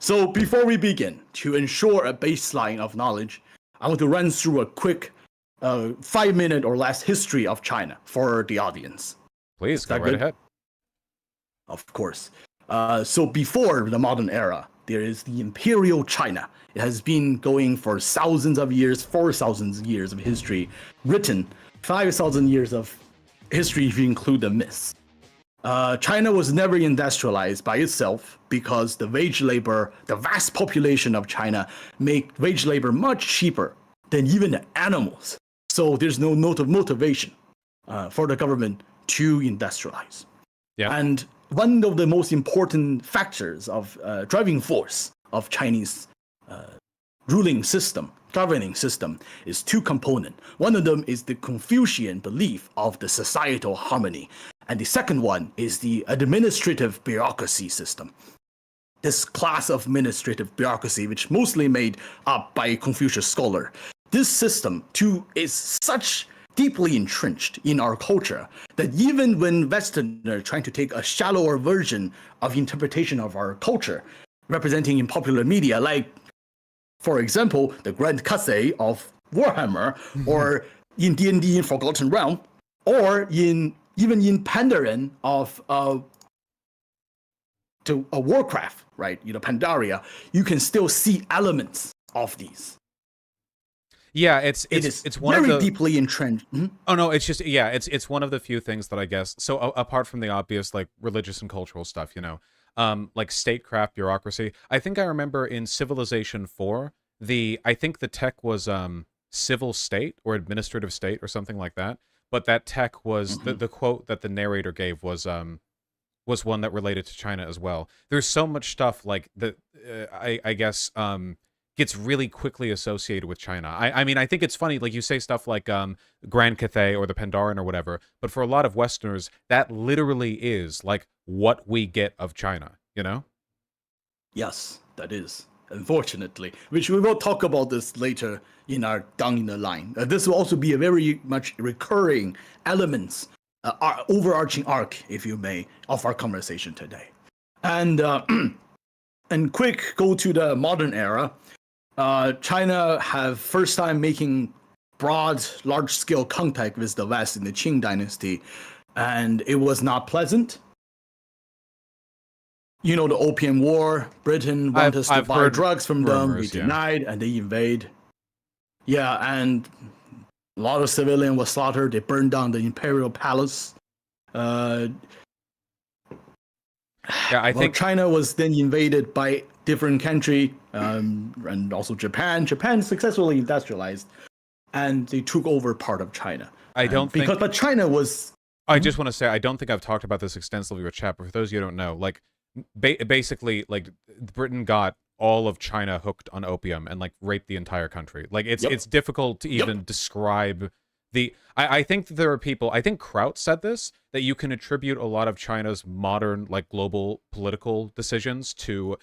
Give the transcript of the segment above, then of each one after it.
So before we begin, to ensure a baseline of knowledge, I want to run through a quick 5-minute or less history of China for the audience. Please, go right ahead. Of course. So before the modern era, there is the Imperial China. It has been going for thousands of years, 4,000 years of history, written 5,000 years of history if you include the myths. China was never industrialized by itself because the vast population of China make wage labor much cheaper than even the animals. So there's no motivation for the government to industrialize. Yeah. And one of the most important factors of driving force of Chinese governing system is two components. One of them is the Confucian belief of the societal harmony. And the second one is the administrative bureaucracy system. This class of administrative bureaucracy, which mostly made up by Confucius scholar. This system, too, is such deeply entrenched in our culture that even when Westerners trying to take a shallower version of interpretation of our culture, representing in popular media, like, for example, the Grand Cathay of Warhammer, or in D&D in Forgotten Realm, or even in Pandaren of Warcraft, right? Pandaria, you can still see elements of these. Yeah, it's one very of the deeply entrenched. Mm-hmm. Oh no, it's just it's one of the few things that I guess. So apart from the obvious like religious and cultural stuff, like statecraft, bureaucracy. I think I remember in Civilization 4, I think the tech was civil state or administrative state or something like that. But that tech was the quote that the narrator gave was one that related to China as well. There's so much stuff like that. I guess gets really quickly associated with China. I mean, I think it's funny, like you say stuff like Grand Cathay or the Pandaren or whatever, but for a lot of Westerners, that literally is like what we get of China, Yes, that is, unfortunately, which we will talk about this later down in the line. This will also be a very much recurring elements, overarching arc, if you may, of our conversation today. And quick go to the modern era. China have first time making broad, large-scale contact with the West in the Qing dynasty, and it was not pleasant. The Opium War, Britain wanted us to buy drugs from them, we denied, and they invade. Yeah, and a lot of civilians were slaughtered, they burned down the imperial palace. I think China was then invaded by different country, and also Japan. Japan successfully industrialized, and they took over part of China. But China was. I just want to say I don't think I've talked about this extensively with chat, but for those of you who don't know, like basically, like Britain got all of China hooked on opium and like raped the entire country. Like it's difficult to even describe. I think that there are people, I think Kraut said this, that you can attribute a lot of China's modern, like, global political decisions to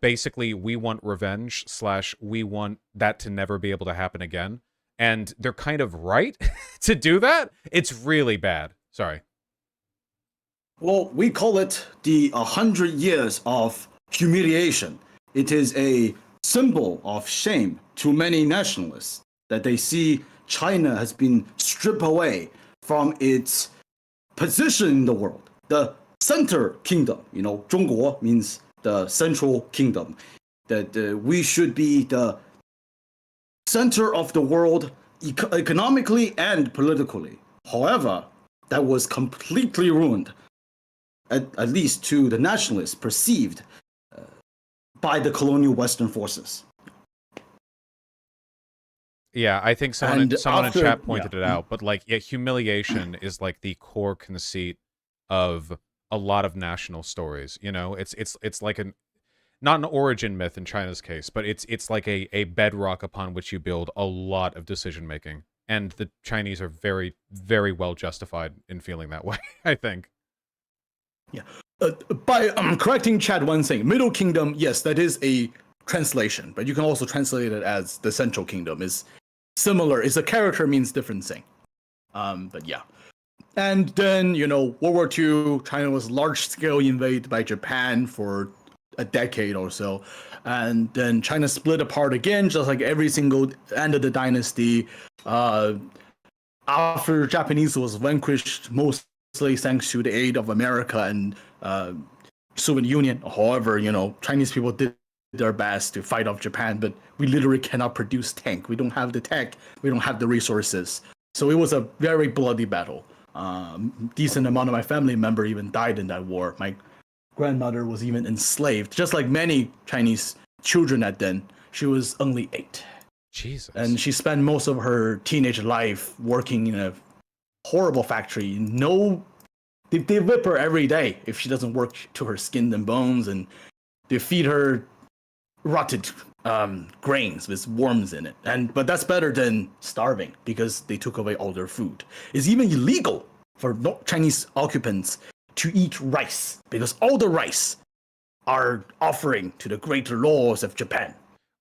basically we want revenge / we want that to never be able to happen again. And they're kind of right to do that. It's really bad. Sorry. Well, we call it the 100 years of humiliation. It is a symbol of shame to many nationalists that they see China has been stripped away from its position in the world, the center kingdom. 中国 means the central kingdom. That we should be the center of the world economically and politically. However, that was completely ruined, at least to the nationalists perceived by the colonial Western forces. Yeah, I think someone in chat pointed it out, but like, humiliation is like the core conceit of a lot of national stories. It's like not an origin myth in China's case, but it's like a bedrock upon which you build a lot of decision making, and the Chinese are very, very well justified in feeling that way. I think. Yeah. By correcting Chad one thing, Middle Kingdom, yes, that is a translation, but you can also translate it as the Central Kingdom. Is similar. It's a character means different thing. But yeah. And then, World War II, China was large-scale invaded by Japan for a decade or so. And then China split apart again, just like every single end of the dynasty. After Japanese was vanquished, mostly thanks to the aid of America and Soviet Union. However, Chinese people did their best to fight off Japan, but we literally cannot produce tank. We don't have the tech. We don't have the resources. So it was a very bloody battle. Decent amount of my family member even died in that war. My grandmother was even enslaved, just like many Chinese children at then. She was only 8. Jesus. And she spent most of her teenage life working in a horrible factory. They whip her every day if she doesn't work to her skin and bones, and they feed her rotted grains with worms in it. But that's better than starving because they took away all their food. It's even illegal for Chinese occupants to eat rice because all the rice are offering to the greater laws of Japan.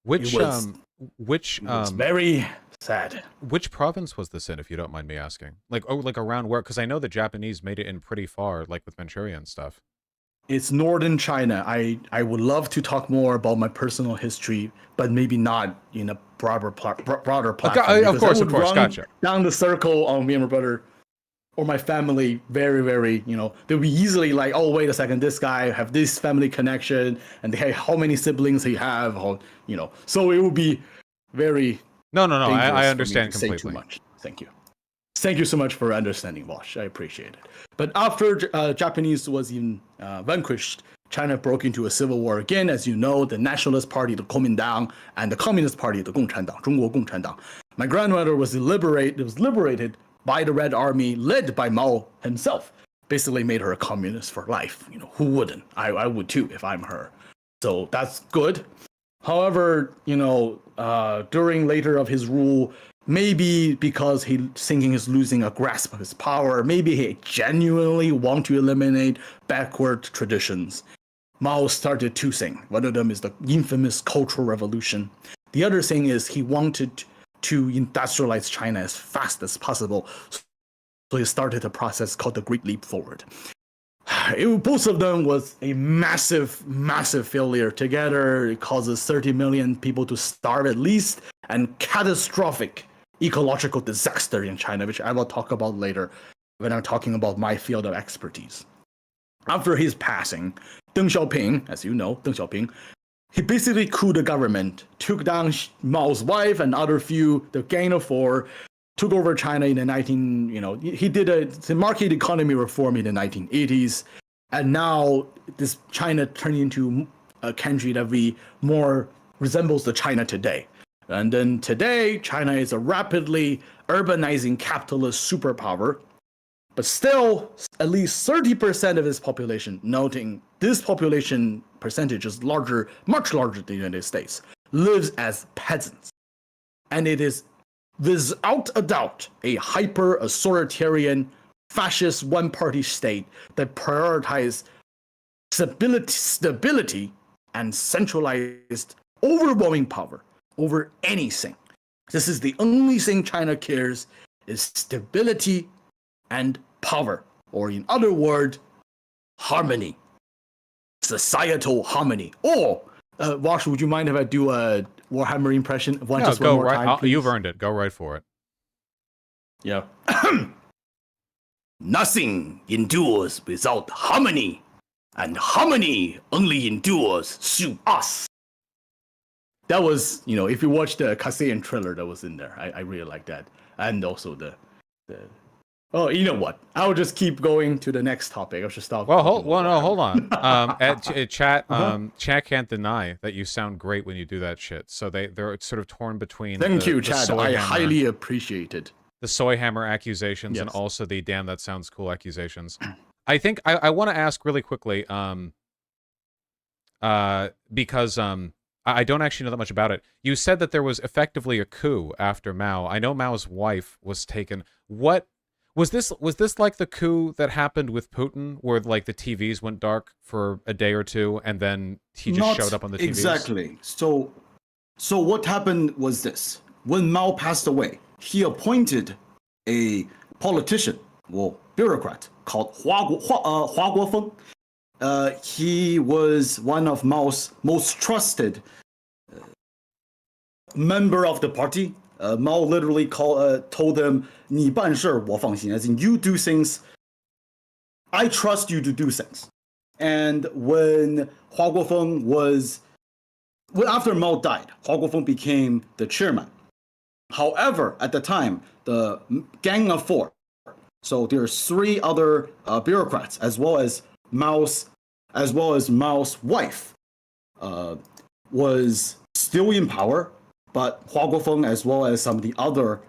Which It's very sad. Which province was this in, if you don't mind me asking? Like around where? Because I know the Japanese made it in pretty far, like with Manchuria and stuff. It's northern China. I would love to talk more about my personal history, but maybe not in a broader platform. Of course, gotcha. Down the circle on me and my brother or my family, very, very, they'll be easily like, oh, wait a second, this guy have this family connection, and how many siblings he have, So it would be very. No. I understand completely. Say too much. Thank you. Thank you so much for understanding, Vaush. I appreciate it. But after Japanese was vanquished, China broke into a civil war again. As you know, the Nationalist Party, the Kuomintang, and the Communist Party, the 共产党, 中国共产党. My grandmother was liberated by the Red Army, led by Mao himself. Basically made her a communist for life. Who wouldn't? I would too if I'm her. So that's good. However, during later of his rule, maybe because he thinking he's losing a grasp of his power, maybe he genuinely want to eliminate backward traditions. Mao started 2 things. One of them is the infamous Cultural Revolution. The other thing is he wanted to industrialize China as fast as possible. So he started a process called the Great Leap Forward. Both of them was a massive, massive failure. Together, it causes 30 million people to starve at least, and catastrophic ecological disaster in China, which I will talk about later when I'm talking about my field of expertise. After his passing, Deng Xiaoping, as you know, he basically couped the government, took down Mao's wife and other few, the Gang of Four, took over China in the he did the market economy reform in the 1980s, and now this China turned into a country that more resembles the China today. And then today, China is a rapidly urbanizing capitalist superpower, but still at least 30% of its population, noting this population percentage is much larger than the United States, lives as peasants. And it is without a doubt a hyper-authoritarian, fascist one-party state that prioritizes stability and centralized overwhelming power over anything. This is the only thing China cares is stability and power, or in other words, harmony, societal harmony. Or, Vaush, would you mind if I do a Warhammer impression? No, go right. You've earned it. Go right for it. Yeah. Nothing endures without harmony, and harmony only endures through us. That was, if you watch the Kasean trailer that was in there, I really like that. And also the oh, you know what? I'll just keep going to the next topic. I'll just stop. Hold on. Chat can't deny that you sound great when you do that shit. So they're sort of torn between. Thank you, Chad. I highly appreciate it. The soy hammer accusations, yes, and also the damn that sounds cool accusations. I think I want to ask really quickly, because I don't actually know that much about it. You said that there was effectively a coup after Mao. I know Mao's wife was taken. What was this? Was this like the coup that happened with Putin, where like the TVs went dark for a day or two, and then he just showed up on the TVs? Exactly. So what happened was this: when Mao passed away, he appointed a politician, bureaucrat called Hua Guofeng. He was one of Mao's most trusted member of the party. Mao literally told him, 你办事我放心, as in you do things, I trust you to do things. And when Hua Guofeng after Mao died, Hua Guofeng became the chairman. However, at the time, the Gang of Four, so there's 3 other bureaucrats, as well as Mao's wife, was still in power. But Hua Guofeng, as well as some of the other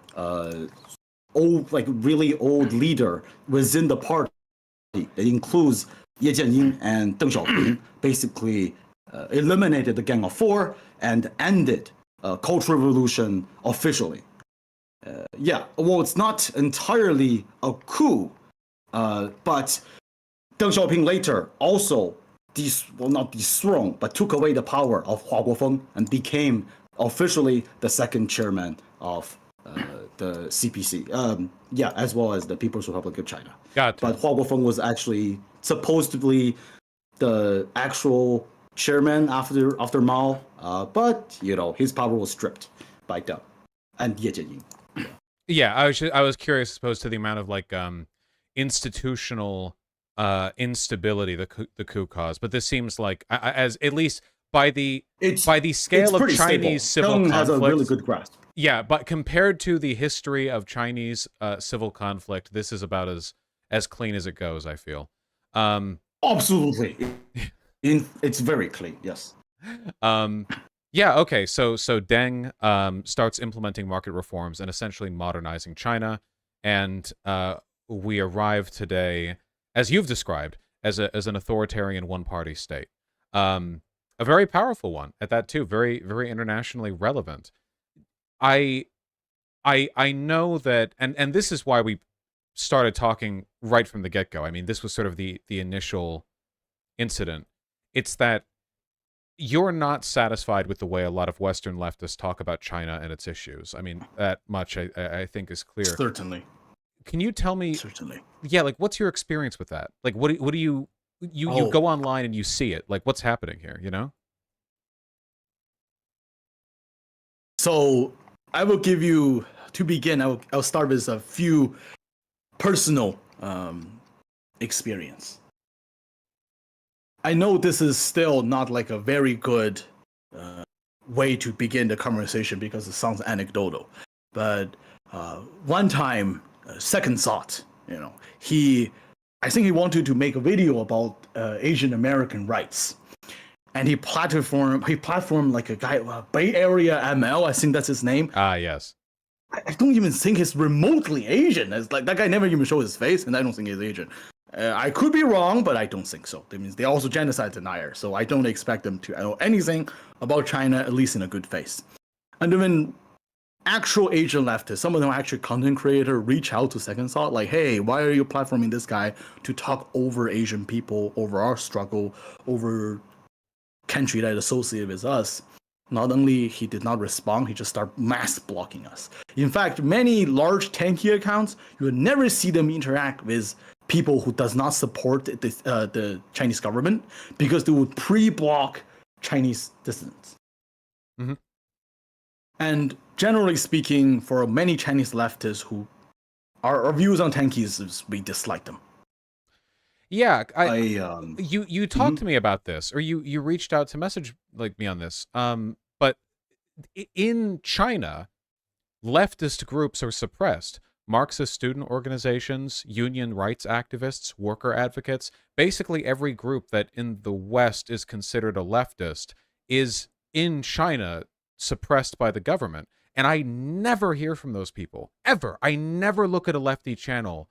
really old leader within the party, it includes Ye Jianying and Deng Xiaoping, basically eliminated the Gang of Four and ended Cultural Revolution officially. Well, it's not entirely a coup, but Deng Xiaoping later also not dethroned, but took away the power of Hua Guofeng and became officially the second chairman of the CPC. As well as the People's Republic of China. Gotcha. But Hua Guofeng was actually supposedly the actual chairman after Mao. But his power was stripped by Deng and Ye Jianying. Yeah, I was curious, as opposed to the amount of like institutional instability the coup caused, but this seems like, as at least by the scale of Chinese civil conflict, has a really good grasp. Yeah, but compared to the history of Chinese civil conflict, this is about as clean as it goes, I feel. Absolutely, it's very clean. Yes. Yeah, okay, so Deng starts implementing market reforms and essentially modernizing China, and we arrive today, as you've described, as an authoritarian one-party state. A very powerful one at that too, very, very internationally relevant. I know that, and this is why we started talking right from the get-go. I mean, this was sort of the initial incident. It's that you're not satisfied with the way a lot of Western leftists talk about China and its issues. I mean, that much I think is clear. Certainly. Can you tell me? Certainly. Yeah, like, what's your experience with that? Like, what do you go online and you see it? Like, what's happening here? So I will give you, to begin, I'll start with a few personal experience. I know this is still not like a very good way to begin the conversation because it sounds anecdotal. But one time, second thought, I think he wanted to make a video about Asian American rights. And he platformed like a guy, Bay Area ML, I think that's his name. Ah, yes. I don't even think he's remotely Asian. It's like that guy never even showed his face, and I don't think he's Asian. I could be wrong, but I don't think so. That means they're also genocide denier, so I don't expect them to know anything about China, at least in a good face. And then actual Asian leftists, some of them actually content creator, reach out to Second Thought, like, hey, why are you platforming this guy to talk over Asian people, over our struggle, over country that associated with us? Not only he did not respond, he just started mass blocking us. In fact, many large tanky accounts, you would never see them interact with people who does not support the Chinese government because they would pre-block Chinese dissidents. Mm-hmm. And generally speaking, for many Chinese leftists who our views on tankies is we dislike them. Yeah, you talked to me about this, or you reached out to message like me on this. But in China, leftist groups are suppressed. Marxist student organizations, union rights activists, worker advocates, basically every group that in the West is considered a leftist is in China suppressed by the government. And I never hear from those people, ever. I never look at a lefty channel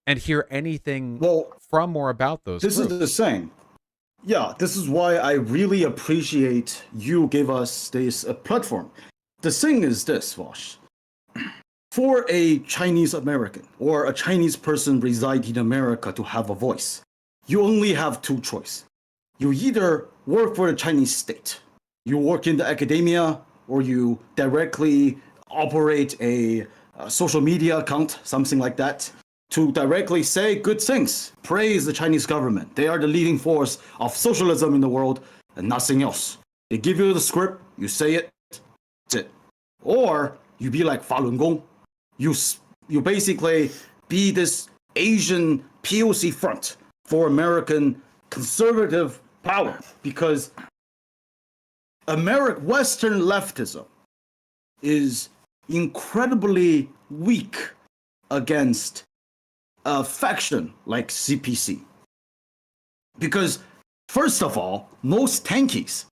and hear anything from or about those groups. This is the same. Yeah, this is why I really appreciate you give us this platform. The thing is this, Vaush. For a Chinese American or a Chinese person residing in America to have a voice, you only have two choices. You either work for the Chinese state, you work in the academia, or you directly operate a social media account, something like that. to directly say good things, praise the Chinese government. They are the leading force of socialism in the world and nothing else. They give you the script, you say it, that's it. Or you be like Falun Gong. You basically be this Asian POC front for American conservative power because Western leftism is incredibly weak against a faction like CPC. Because, first of all, most tankies,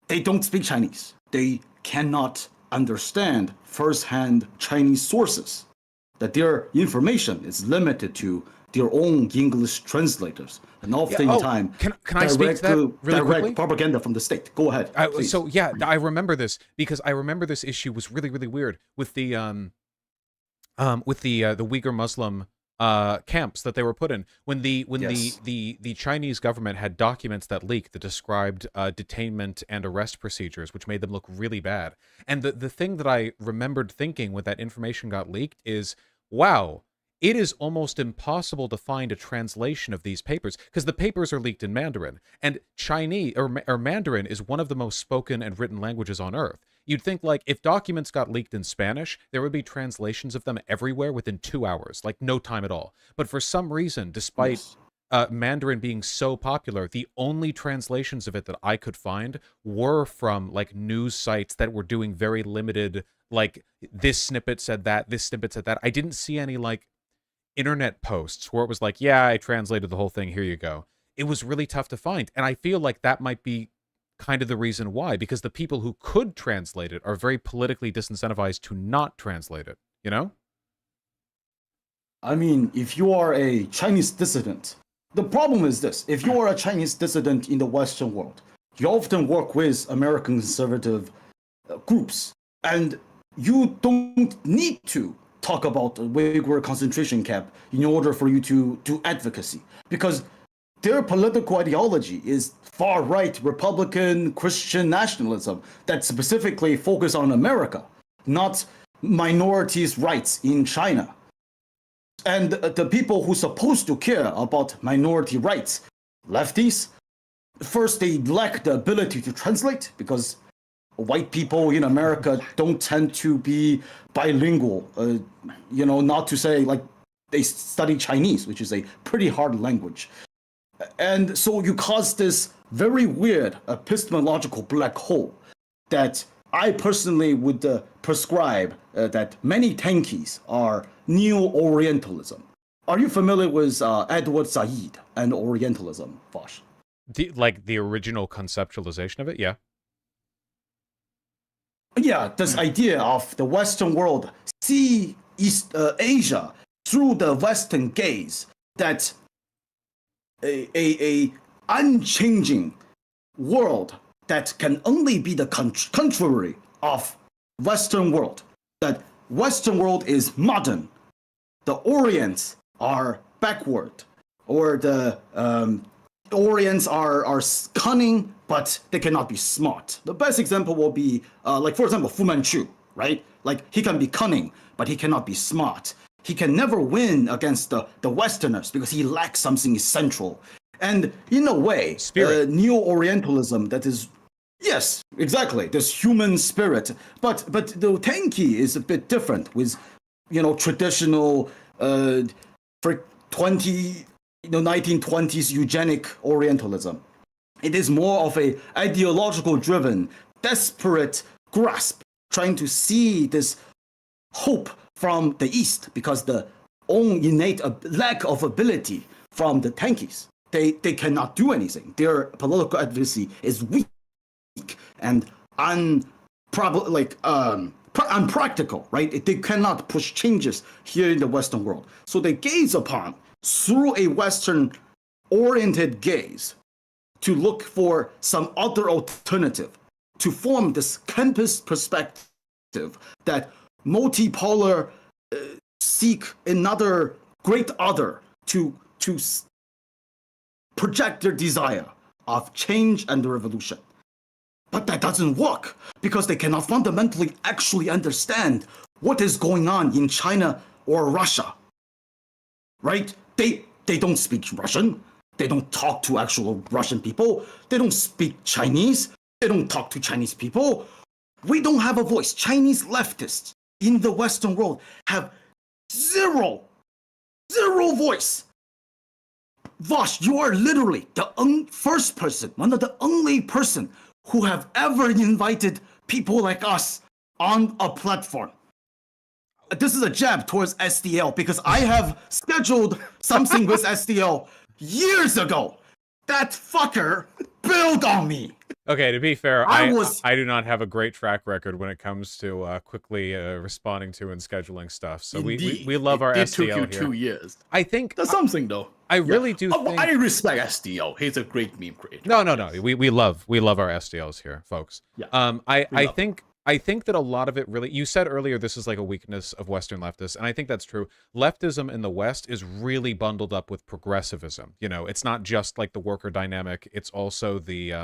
they don't speak Chinese. They cannot understand first-hand Chinese sources. That their information is limited to their own English translators, and oftentimes can I speak to that really direct quickly? propaganda from the state. Go ahead. Please. So yeah, I remember this because I remember this issue was really really weird with the Uyghur Muslim camps that they were put in when Yes. the Chinese government had documents that leaked that described detainment and arrest procedures, which made them look really bad. And the thing that I remembered thinking when that information got leaked is, wow, it is almost impossible to find a translation of these papers because the papers are leaked in Mandarin, and Chinese or Mandarin is one of the most spoken and written languages on earth. You'd think like if documents got leaked in Spanish, there would be translations of them everywhere within 2 hours, like no time at all. But for some reason, despite Mandarin being so popular, the only translations of it that I could find were from like news sites that were doing very limited, like this snippet said that, this snippet said that. I didn't see any like internet posts where it was like, yeah, I translated the whole thing, here you go. It was really tough to find. And I feel like that might be kind of the reason why, because the people who could translate it are very politically disincentivized to not translate it, you know? I mean, if you are a Chinese dissident, the problem is this. If you are a Chinese dissident in the Western world, you often work with American conservative groups, and you don't need to talk about the Uyghur concentration camp in order for you to do advocacy, because their political ideology is far-right Republican Christian nationalism that specifically focus on America, not minorities' rights in China. And the people who are supposed to care about minority rights, lefties, first they lack the ability to translate because white people in America don't tend to be bilingual. Not to say like they study Chinese, which is a pretty hard language. And so you cause this very weird epistemological black hole that I personally would prescribe that many tankies are neo-Orientalism. Are you familiar with Edward Said and Orientalism, Vaush? The original conceptualization of it, yeah. Yeah, this idea of the Western world see East Asia through the Western gaze, that a unchanging world that can only be the contrary of Western world. That Western world is modern, the Orients are backward, or the Orients are cunning, but they cannot be smart. The best example will be, like for example, Fu Manchu, right? Like he can be cunning, but he cannot be smart. He can never win against the Westerners because he lacks something essential. And in a way, neo-Orientalism that is, yes, exactly, this human spirit. But the Tenki is a bit different with, traditional for 1920s eugenic Orientalism. It is more of a ideological driven, desperate grasp, trying to see this hope from the East because the own innate lack of ability from the tankies. They cannot do anything. Their political advocacy is weak and unpractical, right? They cannot push changes here in the Western world. So they gaze upon through a Western-oriented gaze to look for some other alternative, to form this campus perspective that multipolar seek another great other to project their desire of change and revolution. But that doesn't work because they cannot fundamentally actually understand what is going on in China or Russia. right? They don't speak Russian. They don't talk to actual Russian people. They don't speak Chinese. They don't talk to Chinese people. We don't have a voice. Chinese leftists in the Western world have zero voice. Vaush, you are literally the first person, one of the only person who have ever invited people like us on a platform. This is a jab towards SDL because I have scheduled something with SDL years ago. That fucker bailed on me. Okay, to be fair, I I do not have a great track record when it comes to quickly responding to and scheduling stuff. So we love our it SDL took you here. 2 years. I think That's something though. I really do think I respect SDL. He's a great meme creator. No. We love our SDLs here, folks. Yeah. I think that a lot of it really, you said earlier this is like a weakness of Western leftists, and I think that's true. Leftism in the West is really bundled up with progressivism. You know, it's not just like the worker dynamic, it's also the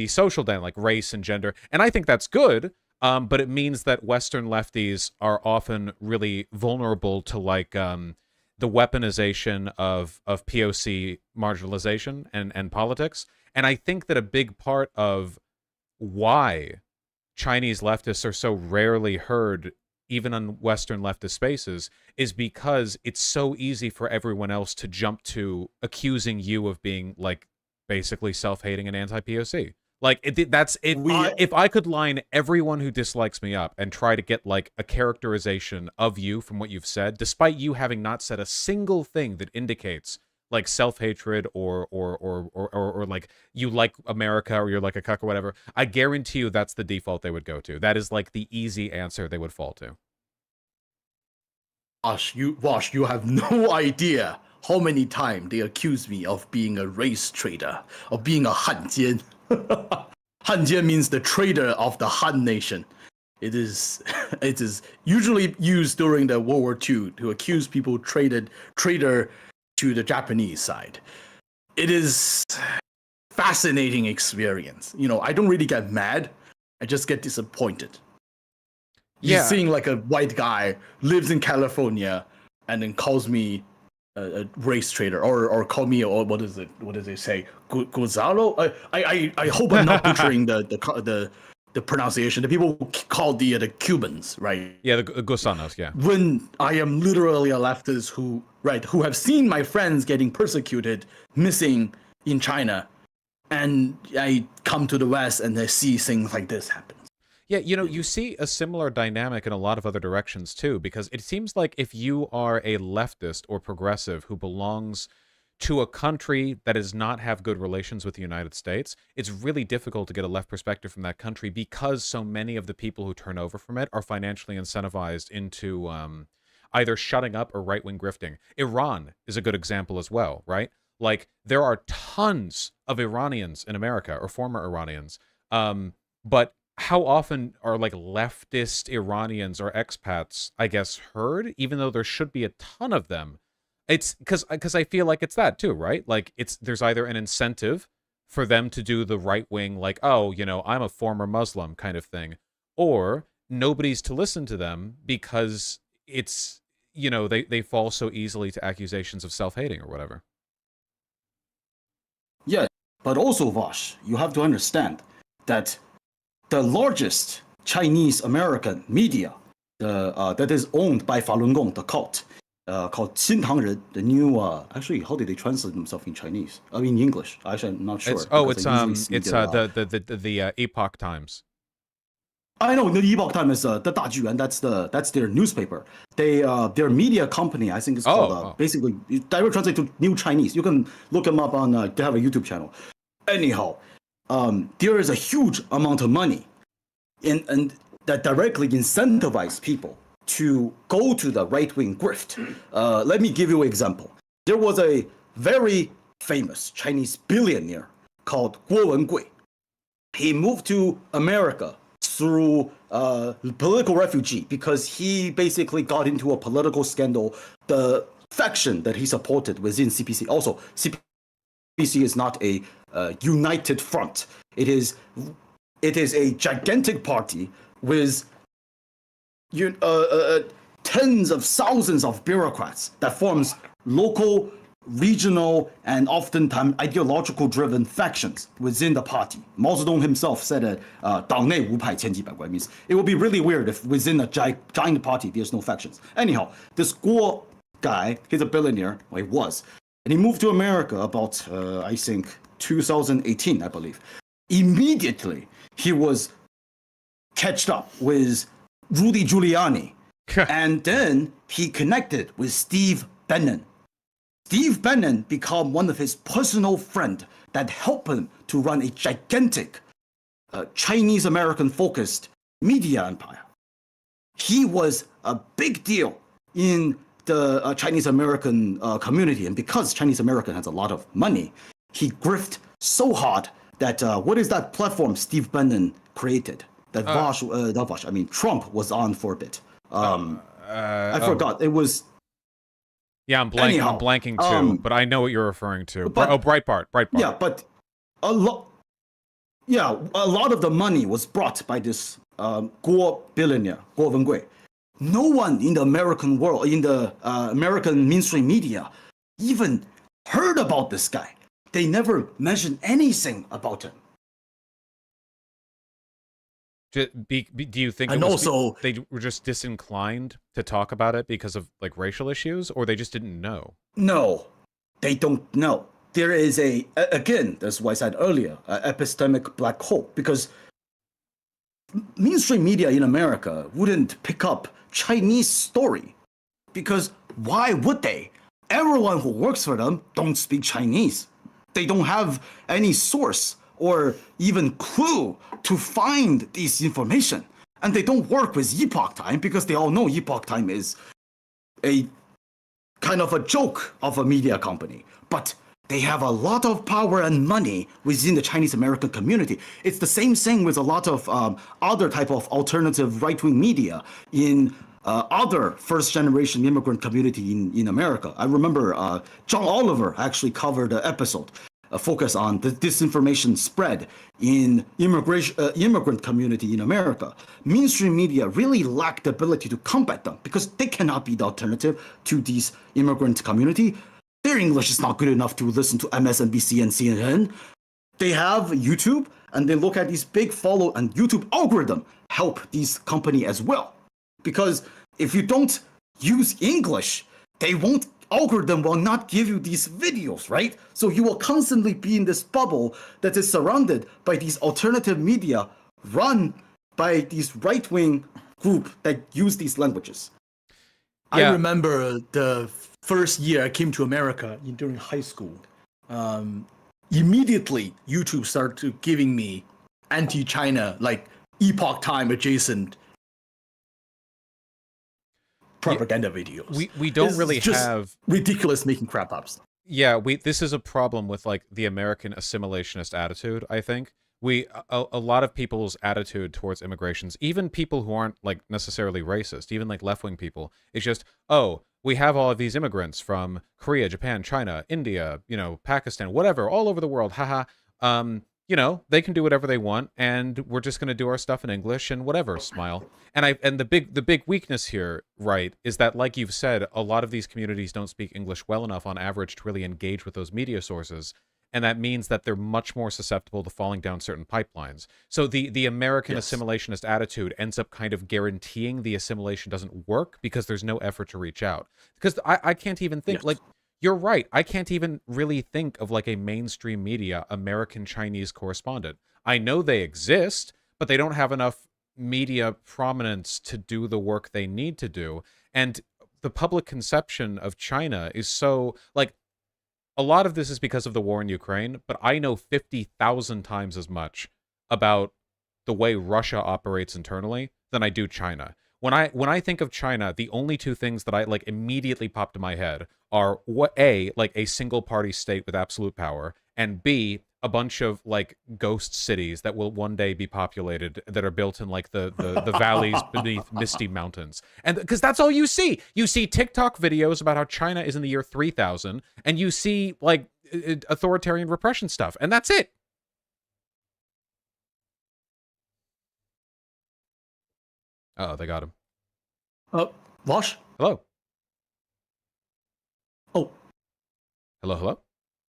social dynamic, like race and gender. And I think that's good, but it means that Western lefties are often really vulnerable to like the weaponization of POC marginalization and politics. And I think that a big part of why Chinese leftists are so rarely heard, even on Western leftist spaces, is because it's so easy for everyone else to jump to accusing you of being like basically self-hating and anti-POC. Like if I could line everyone who dislikes me up and try to get like a characterization of you from what you've said, despite you having not said a single thing that indicates like self-hatred or like you like America or you're like a cuck or whatever, I guarantee you that's the default they would go to. That is like the easy answer they would fall to. Vaush, you have no idea how many times they accuse me of being a race traitor, of being a Hanjian. Hanjian means the traitor of the Han nation. It is usually used during the World War II to accuse people traitor to the Japanese side. It is fascinating experience. You know, I don't really get mad. I just get disappointed. Yeah. Seeing like a white guy lives in California and then calls me a race traitor or call me, or what does it say? Gonzalo? I hope I'm not butchering the pronunciation. The people call the Cubans, right? Yeah, the Gusanos, yeah. When I am literally a leftist who have seen my friends getting persecuted, missing in China, and I come to the West and I see things like this happen. Yeah, you know, you see a similar dynamic in a lot of other directions too, because it seems like if you are a leftist or progressive who belongs to a country that does not have good relations with the United States, it's really difficult to get a left perspective from that country because so many of the people who turn over from it are financially incentivized into either shutting up or right-wing grifting. Iran is a good example as well, right? Like, there are tons of Iranians in America, or former Iranians, but how often are like leftist Iranians or expats, I guess, heard, even though there should be a ton of them? It's because I feel like it's that too, right? Like there's either an incentive for them to do the right wing, like, oh, you know, I'm a former Muslim kind of thing, or nobody's to listen to them because it's, you know, they fall so easily to accusations of self-hating or whatever. Yeah, but also, Vaush, you have to understand that the largest Chinese American media that is owned by Falun Gong, the cult, called 新唐人, the new actually, how did they translate themselves in Chinese? I mean, in English. Actually, I'm not sure. The Epoch Times. I know the Epoch Times is the 大纪元. That's their newspaper. Their media company, I think, is called basically direct translate to New Chinese. You can look them up on. They have a YouTube channel. Anyhow, there is a huge amount of money, and that directly incentivize people to go to the right-wing grift. Let me give you an example. There was a very famous Chinese billionaire called Guo Wengui. He moved to America through political refugee because he basically got into a political scandal. The faction that he supported within CPC. Also, CPC is not a united front. It is a gigantic party with 10 tens of thousands of bureaucrats that forms local, regional, and oftentimes ideological driven factions within the party. Mao Zedong himself said it, 党内无派千奇百怪 means it would be really weird if within a giant party there's no factions. Anyhow, this Guo guy, he's a billionaire, well, he was, and he moved to America about, I think, 2018, I believe. Immediately, he was catched up with Rudy Giuliani. And then he connected with Steve Bannon. Steve Bannon became one of his personal friend that helped him to run a gigantic Chinese-American focused media empire. He was a big deal in the Chinese-American community. And because Chinese-American has a lot of money, he grifted so hard that, what is that platform Steve Bannon created? That not Vaush, I mean, Trump was on for a bit. I forgot. It was... Yeah, I'm blanking too, but I know what you're referring to. Breitbart. Yeah, but a lot of the money was brought by this Guo billionaire, Guo Wengui. No one in the American world, in the American mainstream media, even heard about this guy. They never mentioned anything about him. Do you think they were just disinclined to talk about it because of like racial issues, or they just didn't know? No, they don't know. There is again, that's why I said earlier, epistemic black hole, because mainstream media in America wouldn't pick up Chinese story, because why would they? Everyone who works for them don't speak Chinese. They don't have any source or even clue to find this information. And they don't work with Epoch Time because they all know Epoch Time is a kind of a joke of a media company. But they have a lot of power and money within the Chinese American community. It's the same thing with a lot of other type of alternative right-wing media in other first-generation immigrant community in America. I remember John Oliver actually covered an episode focus on the disinformation spread in immigrant community in America. Mainstream media really lack the ability to combat them because they cannot be the alternative to these immigrant community. Their English is not good enough to listen to MSNBC and CNN. They have YouTube, and they look at these big follow, and YouTube algorithm help these company as well. Because if you don't use English, algorithm will not give you these videos, right? So you will constantly be in this bubble that is surrounded by these alternative media run by these right-wing group that use these languages. Yeah. I remember the first year I came to America during high school. Immediately, YouTube started giving me anti-China, like Epoch Time adjacent propaganda videos. We don't really have ridiculous making crap ups. Yeah, this is a problem with like the American assimilationist attitude, I think. A lot of people's attitude towards immigrations, even people who aren't like necessarily racist, even like left-wing people, is just, oh, we have all of these immigrants from Korea, Japan, China, India, Pakistan, whatever, all over the world. Haha. They can do whatever they want, and we're just going to do our stuff in English and whatever, smile. And the big weakness here, right, is that, like you've said, a lot of these communities don't speak English well enough on average to really engage with those media sources, and that means that they're much more susceptible to falling down certain pipelines. So the American assimilationist attitude ends up kind of guaranteeing the assimilation doesn't work because there's no effort to reach out. Because I can't even think, like, you're right. I can't even really think of like a mainstream media American Chinese correspondent. I know they exist, but they don't have enough media prominence to do the work they need to do. And the public conception of China is so, like, a lot of this is because of the war in Ukraine, but I know 50,000 times as much about the way Russia operates internally than I do China. When I think of China, the only two things that I like immediately pop to my head are like a single party state with absolute power, and B, a bunch of like ghost cities that will one day be populated that are built in like the valleys beneath misty mountains. And because that's all you see. You see TikTok videos about how China is in the year 3000, and you see like authoritarian repression stuff, and that's it. Oh, they got him. Vaush? Hello. Oh, Hello.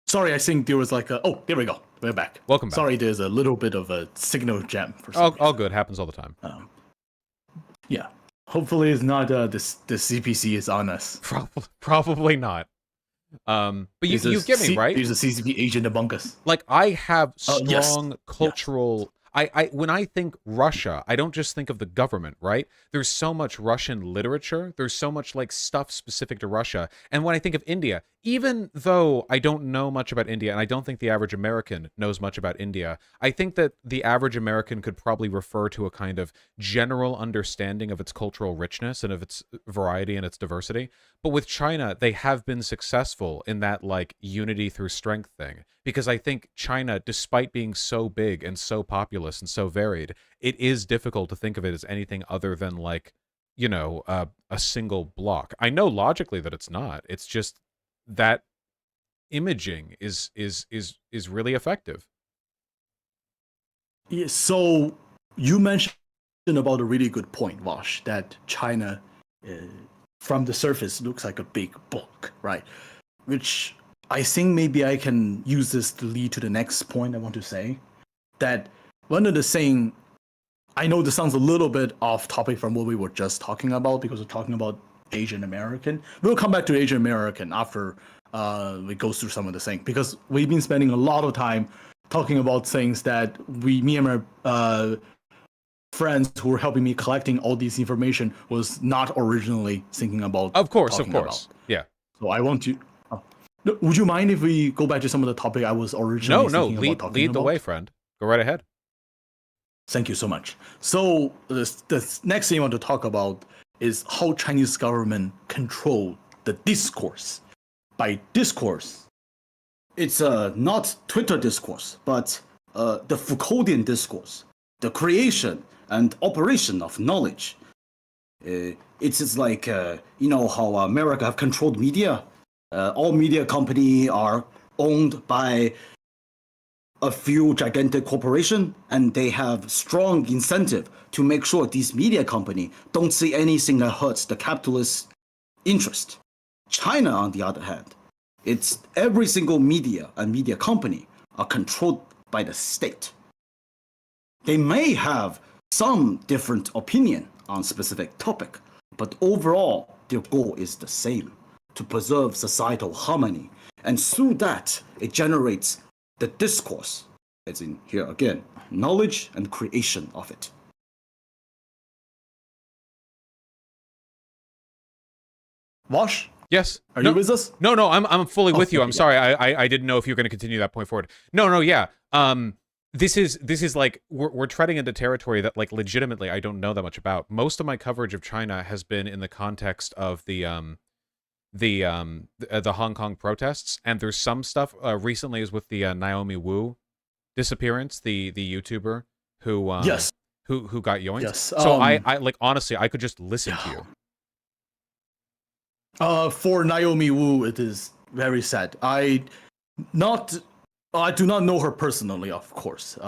sorry, I think there was like a. Oh, there we go. We're back. Welcome back. Sorry, there's a little bit of a signal jam for some All reason. good. Happens all the time. Yeah. Hopefully, it's not the CPC is on us. Probably not. But you get me, right? There's a CCP agent among us. Like, I have Yes. strong cultural. I when I think Russia, I don't just think of the government, right? There's so much Russian literature. There's so much like stuff specific to Russia. And when I think of India, even though I don't know much about India, and I don't think the average American knows much about India, I think that the average American could probably refer to a kind of general understanding of its cultural richness and of its variety and its diversity. But with China, they have been successful in that like unity through strength thing. Because I think China, despite being so big and so populous and so varied, it is difficult to think of it as anything other than like, you know, a single block. I know logically that it's not. It's just that imaging is really effective. Yeah, so you mentioned about a really good point, Vosh, that China, from the surface, looks like a big block, right? Which I think maybe I can use this to lead to the next point I want to say. That one of the saying, I know this sounds a little bit off topic from what we were just talking about because we're talking about Asian American. We'll come back to Asian American after we go through some of the things because we've been spending a lot of time talking about things that me and my friends who were helping me collecting all this information was not originally thinking about. Of course. About. Yeah. So I want to. Would you mind if we go back to some of the topic I was originally thinking about talking lead the about? way, friend. Go right ahead. Thank you so much. So the next thing I want to talk about is how Chinese government control the discourse. By discourse, It's not Twitter discourse, but the Foucauldian discourse, the creation and operation of knowledge. It's just like, you know, how America have controlled media. All media companies are owned by a few gigantic corporations, and they have strong incentive to make sure these media companies don't see anything that hurts the capitalist interest. China, on the other hand, it's every single media and media company are controlled by the state. They may have some different opinion on specific topic, but overall their goal is the same, to preserve societal harmony. And through that, it generates the discourse, as in here again, knowledge and creation of it. Vosh, Yes. are you with us? No, I'm fully with you. I'm okay, sorry. I didn't know if you were going to continue that point forward. No, yeah. This is like we're treading into territory that like legitimately I don't know that much about. Most of my coverage of China has been in the context of the Hong Kong protests, and there's some stuff recently is with the Naomi Wu disappearance, the YouTuber who Yes. who got yoinked. Yes. So I like honestly I could just listen to you. For Naomi Wu, it is very sad. I do not know her personally, of course.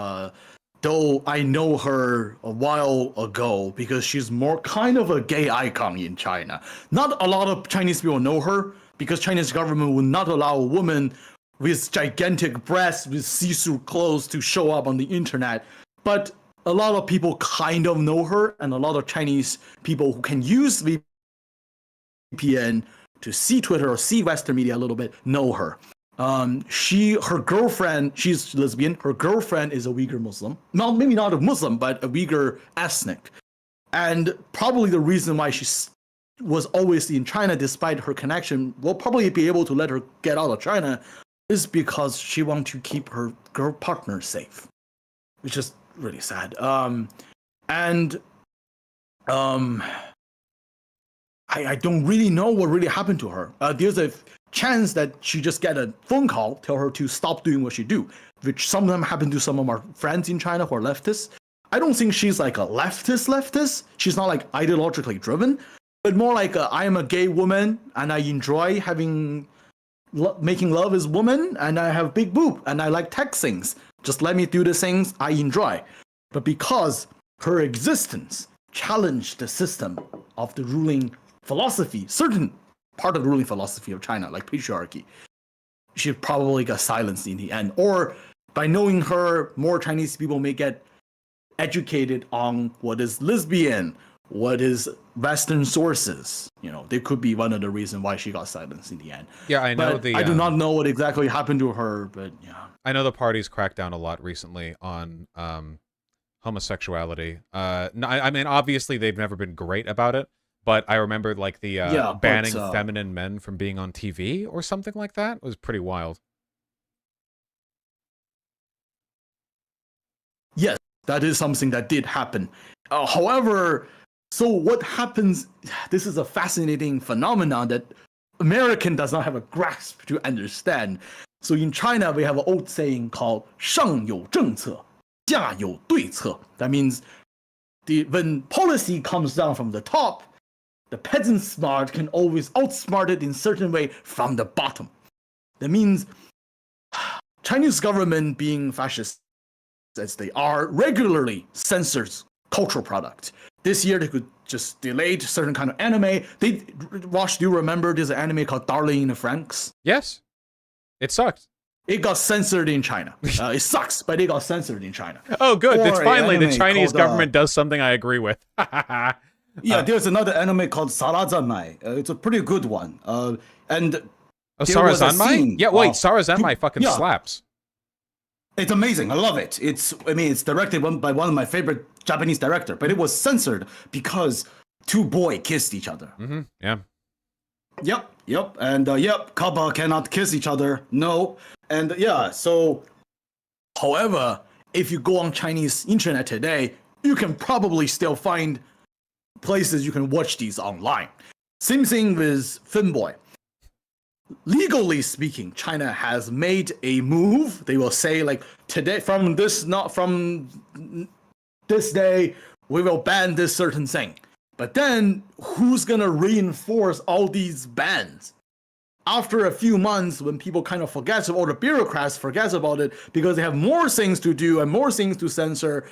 Though I know her a while ago because she's more kind of a gay icon in China. Not a lot of Chinese people know her because Chinese government would not allow a woman with gigantic breasts with see-through clothes to show up on the internet. But a lot of people kind of know her, and a lot of Chinese people who can use VPN to see Twitter or see Western media a little bit know her. Her girlfriend, she's lesbian. Her girlfriend is a Uyghur Muslim. Well, maybe not a Muslim, but a Uyghur ethnic. And probably the reason why she was always in China, despite her connection, will probably be able to let her get out of China, is because she wants to keep her girl partner safe, which is really sad. I don't really know what really happened to her. There's a chance that she just get a phone call, tell her to stop doing what she do, which some of them happen to some of our friends in China who are leftists. I don't think she's like a leftist. She's not like ideologically driven, but more like I am a gay woman and I enjoy making love as woman, and I have big boob and I like tech things. Just let me do the things I enjoy. But because her existence challenged the system of the ruling philosophy, certain part of the ruling philosophy of China, like patriarchy, she probably got silenced in the end. Or by knowing her, more Chinese people may get educated on what is lesbian, what is Western sources. You know, they could be one of the reasons why she got silenced in the end. Yeah, I know but I do not know what exactly happened to her, but yeah. I know the party's cracked down a lot recently on homosexuality. I mean, obviously they've never been great about it, but I remember like the banning feminine men from being on TV or something like that. It was pretty wild. Yes, that is something that did happen. However, so what happens, this is a fascinating phenomenon that American does not have a grasp to understand. So in China, we have an old saying called 上有政策, 下有对策. That means when policy comes down from the top, the peasant smart can always outsmart it in certain way from the bottom. That means Chinese government, being fascist as they are, regularly censors cultural product. This year, they could just delay certain kind of anime. Wash, do you remember there's an anime called Darling in the Franxx? Yes. It sucked. It got censored in China. It sucks, but it got censored in China. Oh, good. It's finally the Chinese called, government does something I agree with. Yeah, there's another anime called Sarazanmai. It's a pretty good one. And Sarazanmai? Yeah, wait, Sarazanmai fucking slaps. It's amazing. I love it. It's directed by one of my favorite Japanese director, but it was censored because two boys kissed each other. Mm-hmm. Yeah. Yep. And couple cannot kiss each other. No. And yeah, so. However, if you go on Chinese internet today, you can probably still find places you can watch these online. Same thing with Finboy. Legally speaking, China has made a move. They will say like today, from this day, we will ban this certain thing. But then who's gonna reinforce all these bans? After a few months, when people kind of forget, or the bureaucrats forget about it because they have more things to do and more things to censor,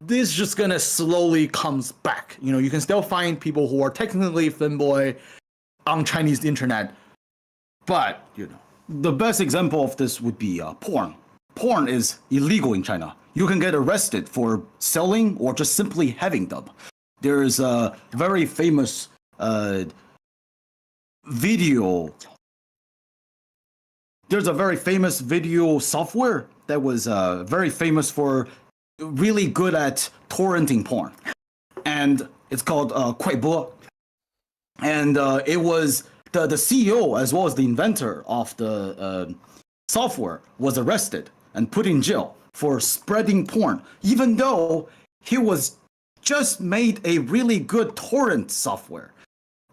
this just gonna slowly comes back. You know, you can still find people who are technically Finboy on Chinese internet, but you know. The best example of this would be porn. Porn is illegal in China. You can get arrested for selling or just simply having them. There is a very famous video. There's a very famous video software that was very famous for really good at torrenting porn, and it's called Quake II. And it was the CEO as well as the inventor of the software was arrested and put in jail for spreading porn, even though he was just made a really good torrent software.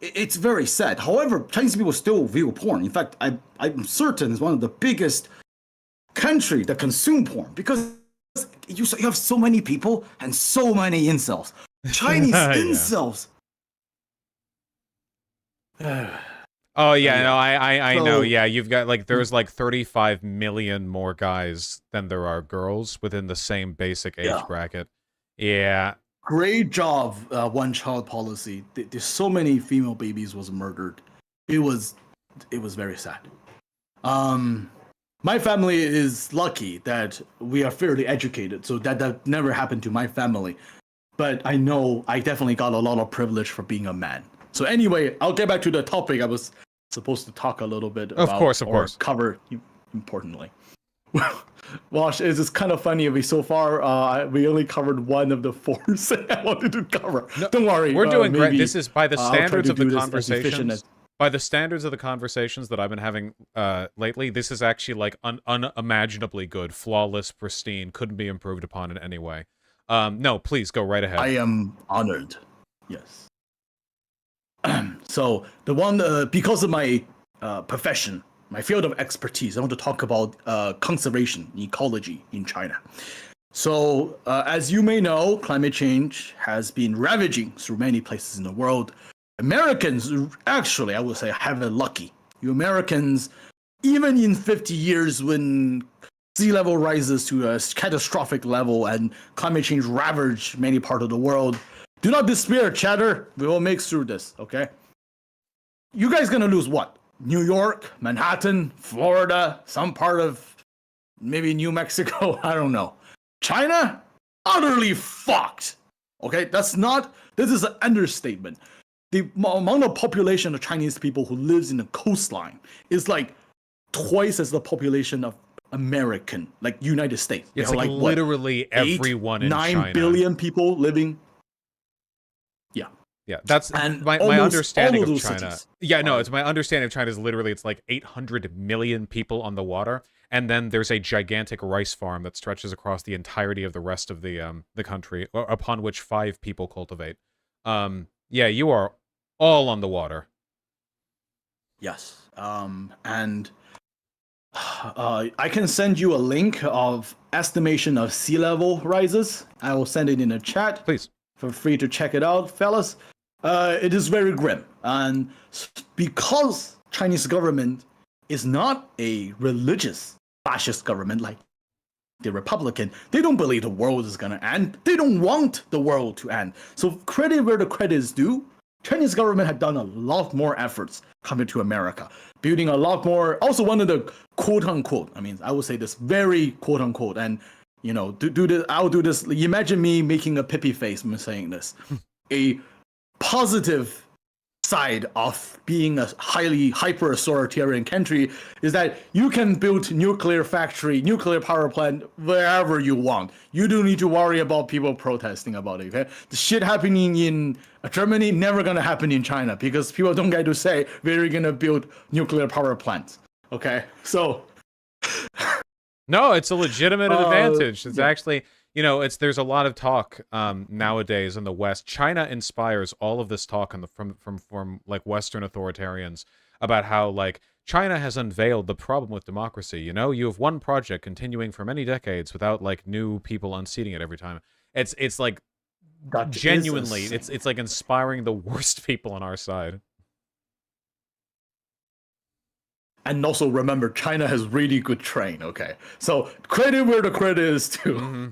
It's very sad. However, Chinese people still view porn. In fact, I'm certain it's one of the biggest country that consume porn because you have so many people and so many incels. Chinese incels. Oh yeah, no, I know. Yeah, you've got like there's like 35 million more guys than there are girls within the same basic age bracket. Yeah. Great job, one child policy. There's so many female babies was murdered. It was very sad. My family is lucky that we are fairly educated, so that never happened to my family. But I know I definitely got a lot of privilege for being a man. So anyway, I'll get back to the topic I was supposed to talk a little bit about. Of course. Cover importantly. Wash, it's just kind of funny. We only covered one of the four things I wanted to cover. No, don't worry, we're doing great. This is by the standards of the conversations. By the standards of the conversations that I've been having lately, this is actually like unimaginably good, flawless, pristine. Couldn't be improved upon in any way. No, please go right ahead. I am honored. Yes. So the one because of my profession. My field of expertise, I want to talk about conservation, ecology in China. So, as you may know, climate change has been ravaging through many places in the world. Americans, actually, I would say, have it lucky. You Americans, even in 50 years when sea level rises to a catastrophic level and climate change ravaged many parts of the world, Do not despair, chatter. We will make through this, okay? You guys gonna lose what? New York, Manhattan, Florida, some part of maybe New Mexico, I don't know. China? Utterly fucked. Okay, this is an understatement. The amount of population of Chinese people who lives in the coastline is like twice as the population of American, like United States. It's like literally what, everyone in 9 China. billion people living. Yeah. Yeah, that's and my understanding of China. Cities. Yeah, no, it's my understanding of China is literally it's like 800 million people on the water, and then there's a gigantic rice farm that stretches across the entirety of the rest of the country, upon which 5 people cultivate. Yeah, you are all on the water. Yes. And I can send you a link of estimation of sea level rises. I will send it in the chat. Please. Feel free to check it out, fellas. It is very grim. And because Chinese government is not a religious fascist government like the Republican, they don't believe the world is going to end. They don't want the world to end. So credit where the credit is due. Chinese government had done a lot more efforts coming to America, building a lot more. Also, one of the quote unquote, I would say this very quote unquote, and you know, do this. I'll do this. Imagine me making a pippy face when saying this. A positive side of being a highly hyper authoritarian country is that you can build nuclear factory, nuclear power plant wherever you want. You don't need to worry about people protesting about it. Okay, the shit happening in Germany never gonna happen in China because people don't get to say where you're gonna build nuclear power plants. Okay, so no, it's a legitimate advantage. It's actually, you know, there's a lot of talk nowadays in the West. China inspires all of this talk from like Western authoritarians about how like China has unveiled the problem with democracy. You know, you have one project continuing for many decades without like new people unseating it every time. It's like that genuinely, it's like inspiring the worst people on our side. And also remember, China has really good train. Okay, so credit where the credit is due. Mm-hmm.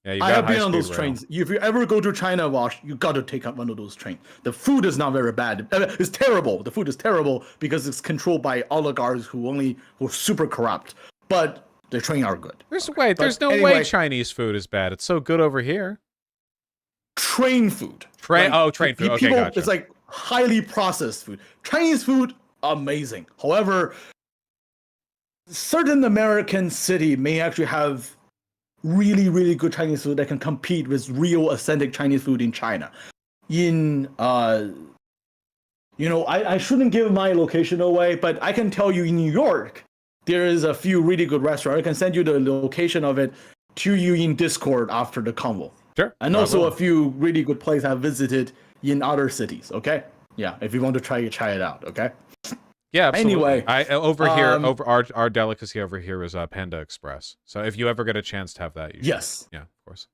Yeah, I have been on those trains. If you ever go to China, Vaush, you got to take up one of those trains. The food is not very bad. It's terrible. The food is terrible because it's controlled by oligarchs who are super corrupt. But the trains are good. There's no way Chinese food is bad. It's so good over here. Train food. Train food. Okay, gotcha. It's like highly processed food. Chinese food, amazing. However, certain American city may actually have really, really good Chinese food that can compete with real authentic Chinese food in China. I shouldn't give my location away, but I can tell you in New York, there is a few really good restaurants. I can send you the location of it to you in Discord after the convo. Sure. And also a few really good places I've visited in other cities, okay? Yeah, if you want to try it out, okay? Yeah, absolutely. Anyway, our delicacy over here is Panda Express. So if you ever get a chance to have that, you should. Yes. Yeah, of course.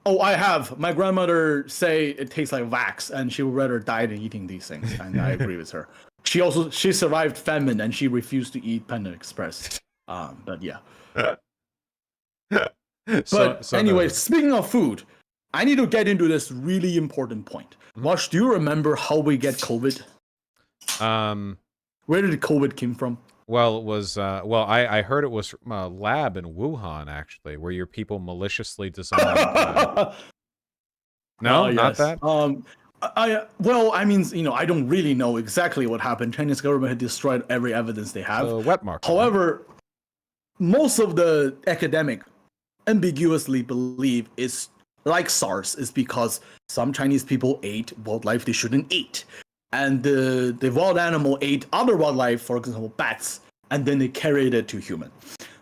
Oh, I have. My grandmother say it tastes like wax, and she would rather die than eating these things. And I agree with her. She survived famine, and she refused to eat Panda Express. But yeah. Anyway, speaking of food, I need to get into this really important point. Vaush, do you remember how we get COVID? Where did COVID come from? Well, it was I heard it was from a lab in Wuhan, actually, where your people maliciously designed. No, not that. I don't really know exactly what happened. Chinese government had destroyed every evidence they have. Wet market. However, most of the academic ambiguously believe is like SARS is because some Chinese people ate wildlife they shouldn't eat. And the wild animal ate other wildlife, for example, bats, and then they carried it to human.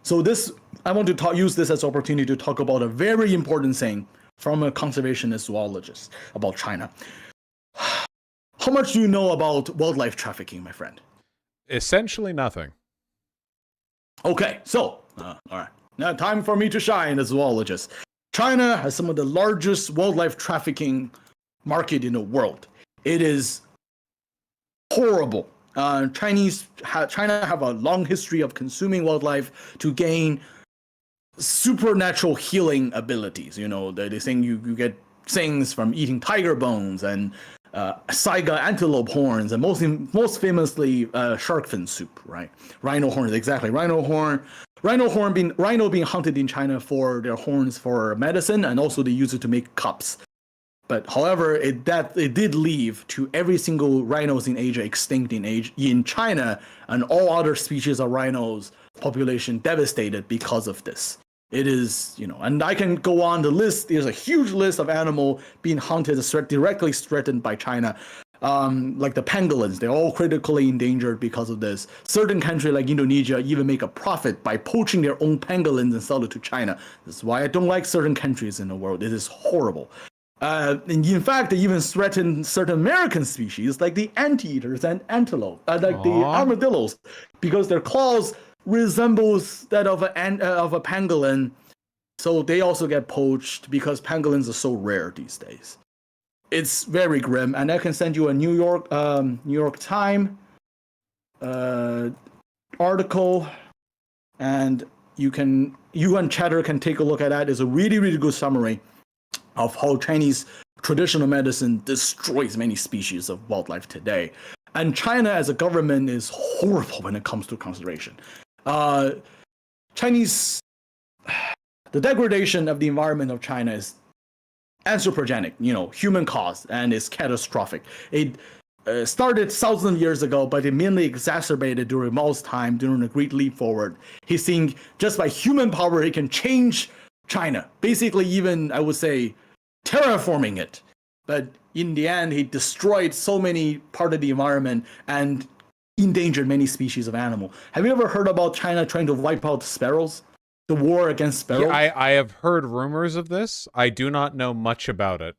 So I want to use this as an opportunity to talk about a very important thing from a conservationist zoologist about China. How much do you know about wildlife trafficking, my friend? Essentially nothing. Okay, so, all right. Now time for me to shine as a zoologist. China has some of the largest wildlife trafficking market in the world. It is horrible. China have a long history of consuming wildlife to gain supernatural healing abilities. You know, they think you get things from eating tiger bones and saiga antelope horns, and most famously shark fin soup, right? Rhino horns, exactly. Rhino being hunted in China for their horns for medicine, and also they use it to make cups. But however, it did leave to every single rhinos in Asia extinct in China, and all other species of rhinos population devastated because of this. It is, and I can go on the list. There's a huge list of animal being hunted directly threatened by China. Like the pangolins, they're all critically endangered because of this. Certain countries like Indonesia even make a profit by poaching their own pangolins and sell it to China. This is why I don't like certain countries in the world. It is horrible. And in fact, they even threaten certain American species like the anteaters and antelope, like the armadillos, because their claws resembles that of a pangolin. So they also get poached because pangolins are so rare these days. It's very grim, and I can send you a New York Times article, and you and Chatter can take a look at that. It's a really, really good summary of how Chinese traditional medicine destroys many species of wildlife today. And China as a government is horrible when it comes to conservation. The degradation of the environment of China is anthropogenic, human caused, and is catastrophic. It started thousands of years ago, but it mainly exacerbated during Mao's time, during the Great Leap Forward. He's seeing just by human power, he can change China. Basically, even, I would say, terraforming it. But in the end, he destroyed so many part of the environment and endangered many species of animal. Have you ever heard about China trying to wipe out sparrows? The war against sparrows? Yeah, I have heard rumors of this. I do not know much about it.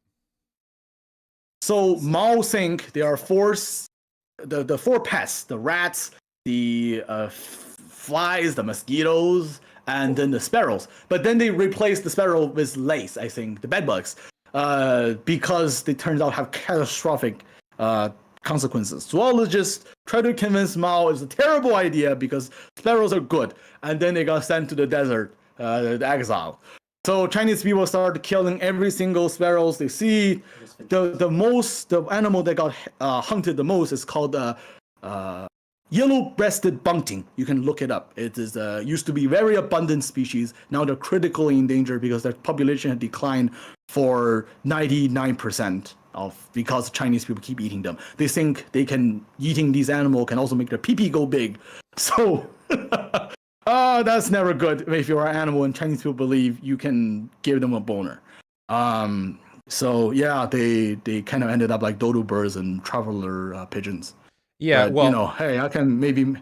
So Mao think there are the four pests: the rats, the flies, the mosquitoes, and then the sparrows. But then they replaced the sparrow with lice, I think, the bedbugs, because they turned out to have catastrophic consequences. Zoologists try to convince Mao it's a terrible idea because sparrows are good, and then they got sent to the desert, the exile. So Chinese people started killing every single sparrows they see. The animal that got hunted the most is called yellow-breasted bunting. You can look it up. It is used to be very abundant species. Now they're critically endangered because their population had declined for 99% because Chinese people keep eating them. They think eating these animals can also make their pee-pee go big. So that's never good if you're an animal and Chinese people believe you can give them a boner. So yeah, they kind of ended up like dodo birds and traveler pigeons. Yeah, but, well, hey, I can maybe.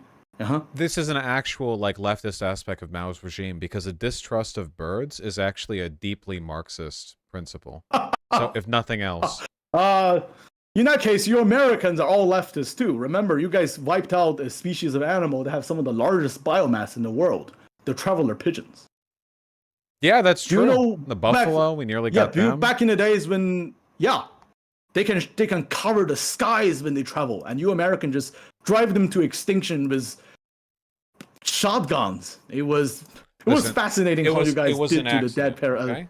This is an actual leftist aspect of Mao's regime because a distrust of birds is actually a deeply Marxist principle. So, if nothing else, in that case, you Americans are all leftists too. Remember, you guys wiped out a species of animal that have some of the largest biomass in the world: the traveler pigeons. Yeah, that's true. You know, the buffalo, we nearly got them. Back in the days when, they can cover the skies when they travel, and you Americans just drive them to extinction with shotguns. It was fascinating how you guys did to the dead parrot. Okay?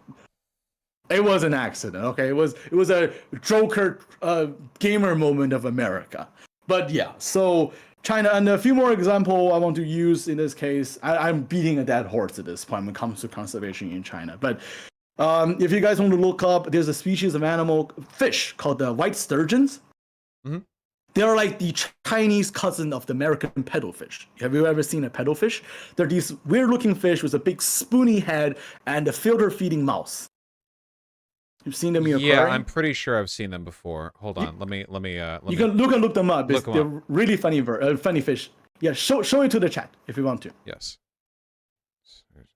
It was an accident. Okay, it was a Joker gamer moment of America. But yeah, so China, and a few more examples I want to use in this case. I'm beating a dead horse at this point when it comes to conservation in China. But if you guys want to look up, there's a species of fish called the white sturgeons. Mm-hmm. They're like the Chinese cousin of the American paddlefish. Have you ever seen a paddlefish? They're these weird-looking fish with a big spoony head and a filter-feeding mouth. You've seen them in your aquarium? Yeah, I'm pretty sure I've seen them before. Hold on, let me. You can look them up. They're really funny fish. Yeah, show it to the chat if you want to. Yes.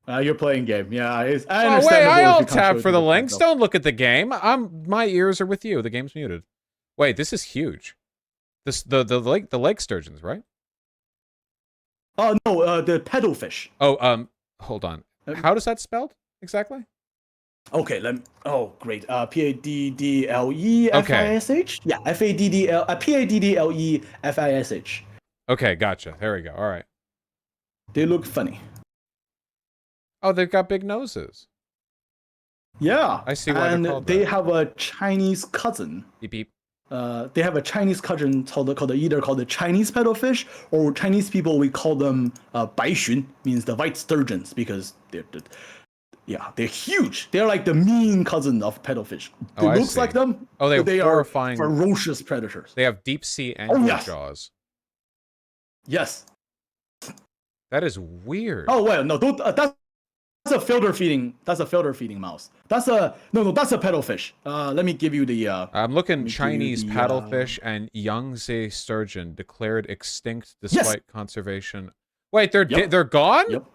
You're playing game. Yeah, I understand. Oh wait, I'll tap for the links. Don't look at the game. My ears are with you. The game's muted. Wait, this is huge. The lake sturgeons, right? Oh no, the paddlefish. Oh, hold on. How does that spelled exactly? Okay, great. Paddle-fish. Yeah, paddle-fish. Okay, gotcha. There we go. All right. They look funny. Oh, they've got big noses. Yeah, I see why they're and called they that. have a Chinese cousin. Beep beep. They have a Chinese cousin called either called the Chinese paddlefish, or Chinese people we call them baixun, means the white sturgeons, because they're huge. They're like the mean cousin of paddlefish. Oh, It I looks see. like them, Oh, they but have they horrifying. are ferocious predators. They have deep sea angler yes. jaws. Yes. That is weird. Oh well, no, that's a filter feeding. That's a filter feeding mouse. That's a That's a paddlefish. Let me give you the. I'm looking. Chinese the, paddlefish and Yangtze sturgeon declared extinct despite conservation. Wait, they're they're gone?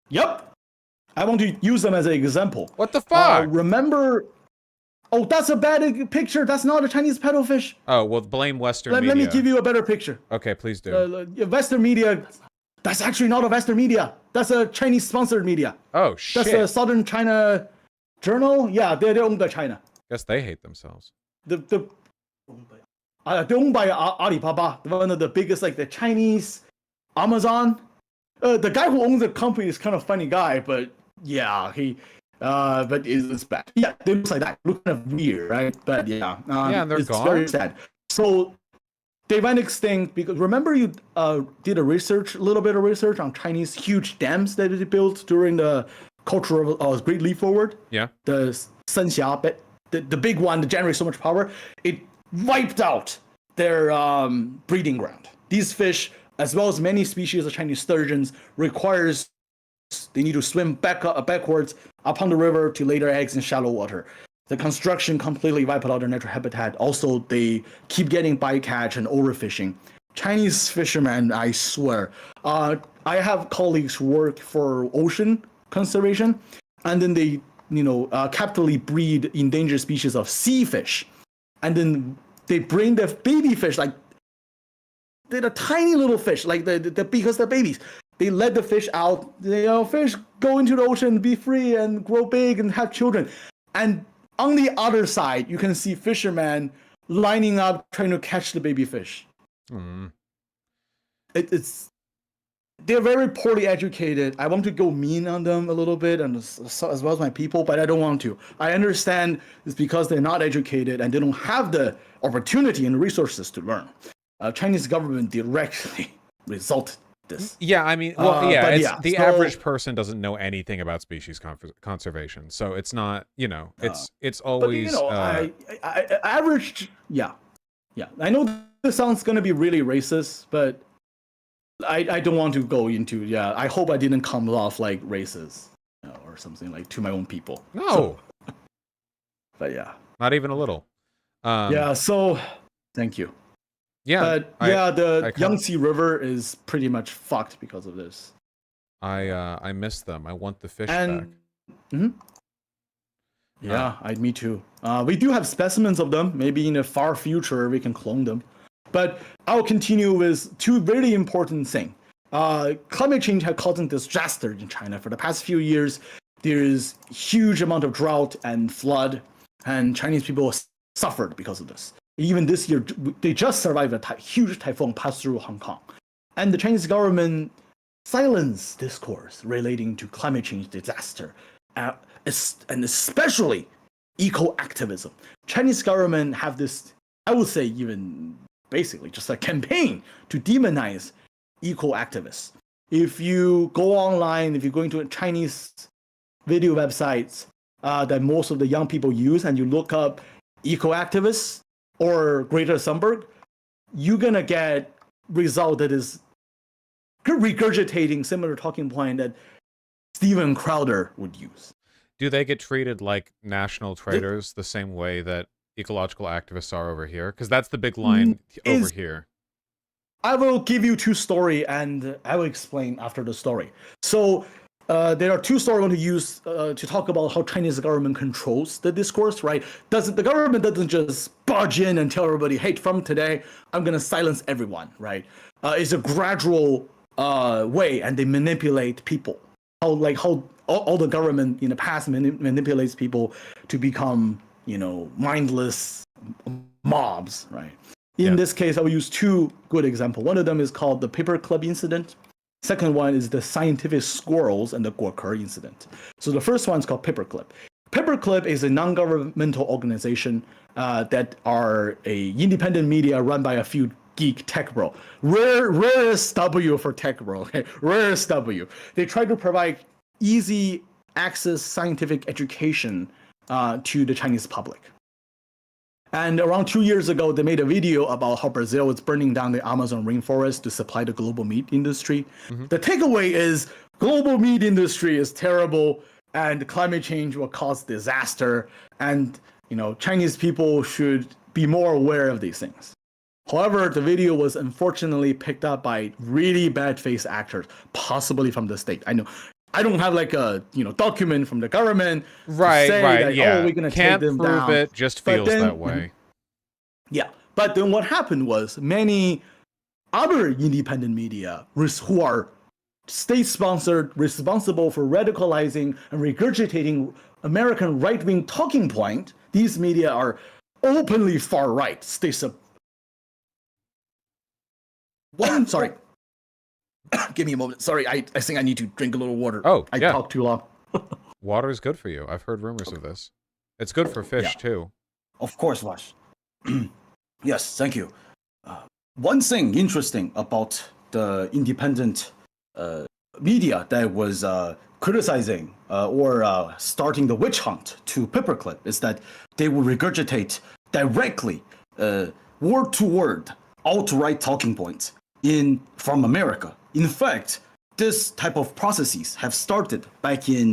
Yep. I want to use them as an example. What the fuck? Remember? Oh, that's a bad picture. That's not a Chinese paddlefish. Oh, well, blame Western media. Let me give you a better picture. Okay, please do. Western media. That's actually not a Western media. That's a Chinese sponsored media. Oh shit. That's a Southern China Journal. Yeah, they're owned by China. Guess they hate themselves. They're owned by Alibaba, one of the biggest, like the Chinese Amazon. The guy who owns the company is kind of funny guy, but yeah, but it's bad. Yeah, they look like that. Look kind of weird, right? But yeah, and they're it's gone. very sad. So they went extinct because remember you did a little bit of research on Chinese huge dams that they built during the Cultural Great Leap Forward. Yeah. The Senxia, the big one that generates so much power, it wiped out their breeding ground. These fish, as well as many species of Chinese sturgeons, they need to swim backwards upon the river to lay their eggs in shallow water. The construction completely wiped out their natural habitat. Also, they keep getting bycatch and overfishing. Chinese fishermen, I swear. I have colleagues who work for ocean conservation, and then they, capitally breed endangered species of sea fish, and then they bring the baby fish, like they're the tiny little fish, like because they're babies. They let the fish out. Fish go into the ocean, be free, and grow big and have children. And on the other side, you can see fishermen lining up trying to catch the baby fish. Mm. They're very poorly educated. I want to go mean on them a little bit, and as well as my people, but I don't want to. I understand it's because they're not educated and they don't have the opportunity and resources to learn. Chinese government directly resulted this. Yeah, I mean, the average person doesn't know anything about species conservation, so it's not, it's always. I averaged, yeah. I know this sounds gonna be really racist, but I don't want to go into. Yeah, I hope I didn't come off like racist or something like to my own people. No. But yeah. Not even a little. So thank you. Yeah. But the Yangtze River is pretty much fucked because of this. I miss them. I want the fish back. Mm-hmm. Yeah, me too. We do have specimens of them. Maybe in the far future we can clone them. But I'll continue with two very important things. Climate change has caused disaster in China for the past few years. There is huge amount of drought and flood, and Chinese people suffered because of this. Even this year, they just survived a huge typhoon passed through Hong Kong. And the Chinese government silenced discourse relating to climate change disaster, and especially eco-activism. Chinese government have this, I would say even basically just a campaign to demonize eco-activists. If you go online, if you go into Chinese video websites that most of the young people use, and you look up eco-activists or Greta Thunberg, you're gonna get result that is regurgitating similar talking point that Steven Crowder would use. Do they get treated like national traitors the same way that ecological activists are over here? Because that's the big line over here. I will give you two stories, and I will explain after the story. So there are two stories I want to use to talk about how Chinese government controls the discourse, right? The government doesn't just barge in and tell everybody, hey, from today, I'm going to silence everyone, right? It's a gradual way, and they manipulate people. How all the government in the past manipulates people to become, mindless mobs, right? In this case, I will use two good examples. One of them is called the paperclip incident. Second one is the scientific squirrels and the guoke incident. So the first one is called paperclip. Paperclip is a non-governmental organization that are a independent media run by a few geek tech bro. Rarest W for tech bro. Okay? Rarest W. They try to provide easy access scientific education to the Chinese public. And around 2 years ago, they made a video about how Brazil is burning down the Amazon rainforest to supply the global meat industry. The takeaway is global meat industry is terrible and climate change will cause disaster. And, Chinese people should be more aware of these things. However, the video was unfortunately picked up by really bad face actors, possibly from the state. I know. I don't have like a document from the government to say that, oh, we're gonna Can't take them prove down. it, just feels that way. Yeah, but then what happened was many other independent media who are state-sponsored, responsible for radicalizing and regurgitating American right-wing talking point. These media are openly far-right. Sorry. Give me a moment. Sorry, I think I need to drink a little water. Oh, I talked too long. Water is good for you. I've heard rumors of this. It's good for fish, too. Of course, Vash. Yes, thank you. One thing interesting about the independent media that was criticizing or starting the witch hunt to Paperclip is that they will regurgitate directly, word to word, alt-right talking points from America. In fact, this type of processes have started back in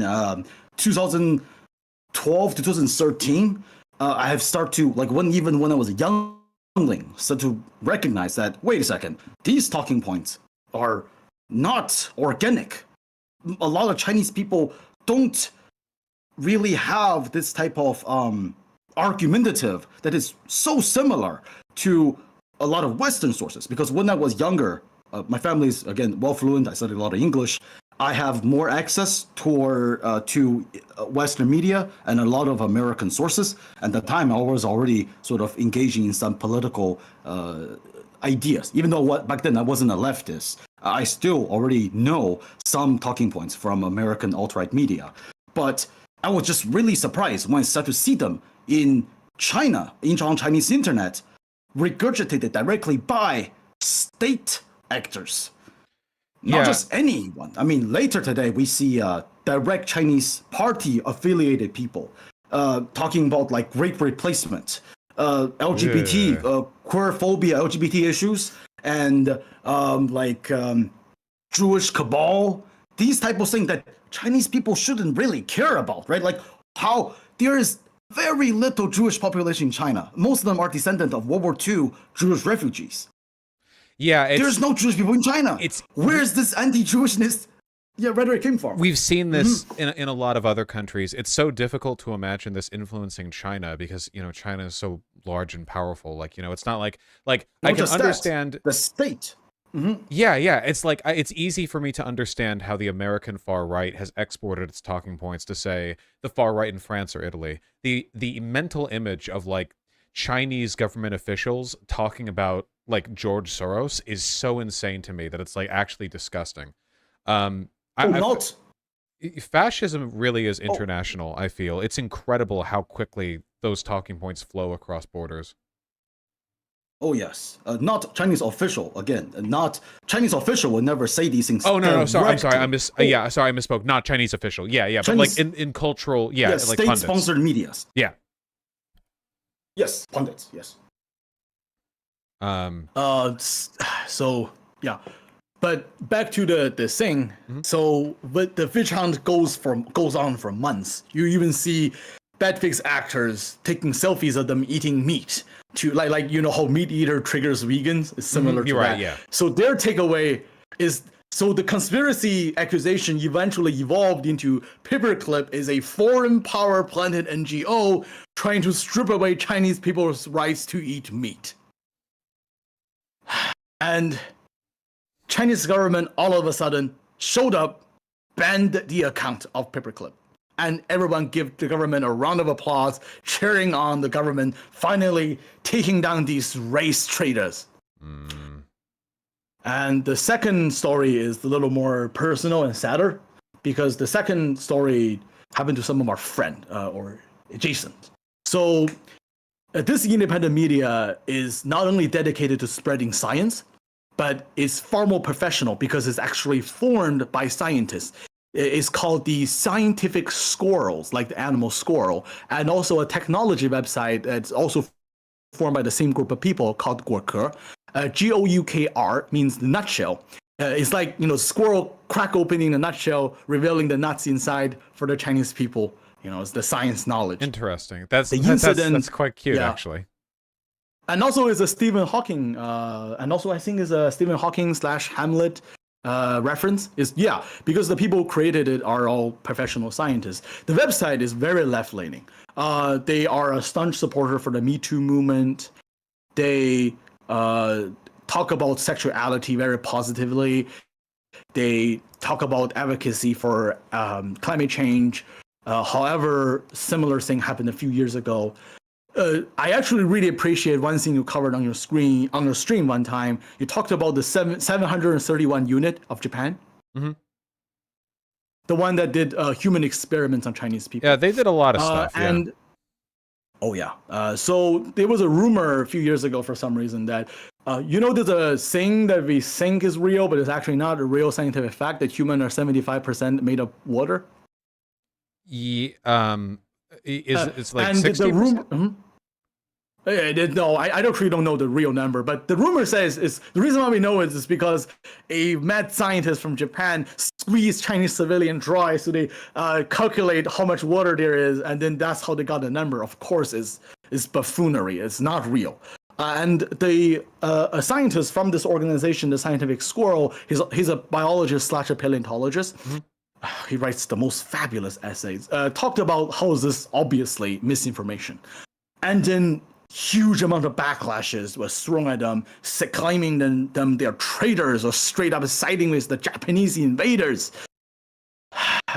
2012 to 2013. I have started to, even when I was a youngling, start to recognize that, wait a second, these talking points are not organic. A lot of Chinese people don't really have this type of argumentative that is so similar to a lot of Western sources. Because when I was younger, my family is, again, well fluent. I studied a lot of English. I have more access to Western media and a lot of American sources. At the time, I was already sort of engaging in some political ideas. Even though back then I wasn't a leftist, I still already know some talking points from American alt-right media. But I was just really surprised when I started to see them in China, on Chinese internet, regurgitated directly by state actors. Not just anyone. I mean, later today, we see direct Chinese party affiliated people talking about great replacement, LGBT, queer phobia, LGBT issues, and Jewish cabal, these type of things that Chinese people shouldn't really care about, right? Like how there is very little Jewish population in China. Most of them are descendants of World War II Jewish refugees. Yeah, there's no Jewish people in China. Where's this anti-Jewishness rhetoric came from? We've seen this in a lot of other countries. It's so difficult to imagine this influencing China because, China is so large and powerful. It's not like I can understand the state. Yeah. It's it's easy for me to understand how the American far right has exported its talking points to say the far right in France or Italy. The mental image of Chinese government officials talking about George Soros is so insane to me that it's actually disgusting. Fascism really is international. I feel it's incredible how quickly those talking points flow across borders. Oh yes, not Chinese official again. Not Chinese official will never say these things. Oh no, sorry, I'm sorry, I misspoke. Not Chinese official. Yeah, Chinese, but in cultural, state-sponsored medias. Yeah. Yes, pundits. Yes. So yeah, but back to the thing. So, but the witch hunt goes on for months. You even see bad face actors taking selfies of them eating meat to how meat eater triggers vegans is similar to that. Right, yeah. So their takeaway is the conspiracy accusation eventually evolved into Paperclip is a foreign power planted NGO trying to strip away Chinese people's rights to eat meat. And Chinese government all of a sudden showed up, banned the account of Paperclip. And everyone give the government a round of applause, cheering on the government finally taking down these race traitors. And the second story is a little more personal and sadder, because the second story happened to some of our friend or adjacent. So this independent media is not only dedicated to spreading science, but it's far more professional because it's actually formed by scientists. It's called the Scientific Squirrels, like the animal squirrel, and also a technology website that's also formed by the same group of people called Goukr. Goukr means the nutshell. It's like, squirrel crack opening the nutshell, revealing the nuts inside for the Chinese people. It's the science knowledge. Interesting. That's quite cute, actually. And also it's a Stephen Hawking, and also I think is a Stephen Hawking / Hamlet reference. Because the people who created it are all professional scientists. The website is very left-leaning. They are a staunch supporter for the Me Too movement. They talk about sexuality very positively. They talk about advocacy for climate change. However, similar thing happened a few years ago. I actually really appreciate one thing you covered on your stream one time. You talked about the 731 unit of Japan. Mm-hmm. The one that did human experiments on Chinese people. Yeah, they did a lot of stuff. So there was a rumor a few years ago for some reason that, there's a thing that we think is real, but it's actually not a real scientific fact that humans are 75% made of water. It's like and 60%? The rumor. No, I actually don't know the real number, but the rumor says the reason why we know it is because a mad scientist from Japan squeezed Chinese civilian dry, so they calculate how much water there is, and then that's how they got the number. Of course, is buffoonery. It's not real. And a scientist from this organization, the Scientific Squirrel, he's a biologist / a paleontologist. Mm-hmm. He writes the most fabulous essays. Talked about how is this obviously misinformation, and then huge amount of backlashes was thrown at them, claiming them they're traitors or straight up siding with the Japanese invaders.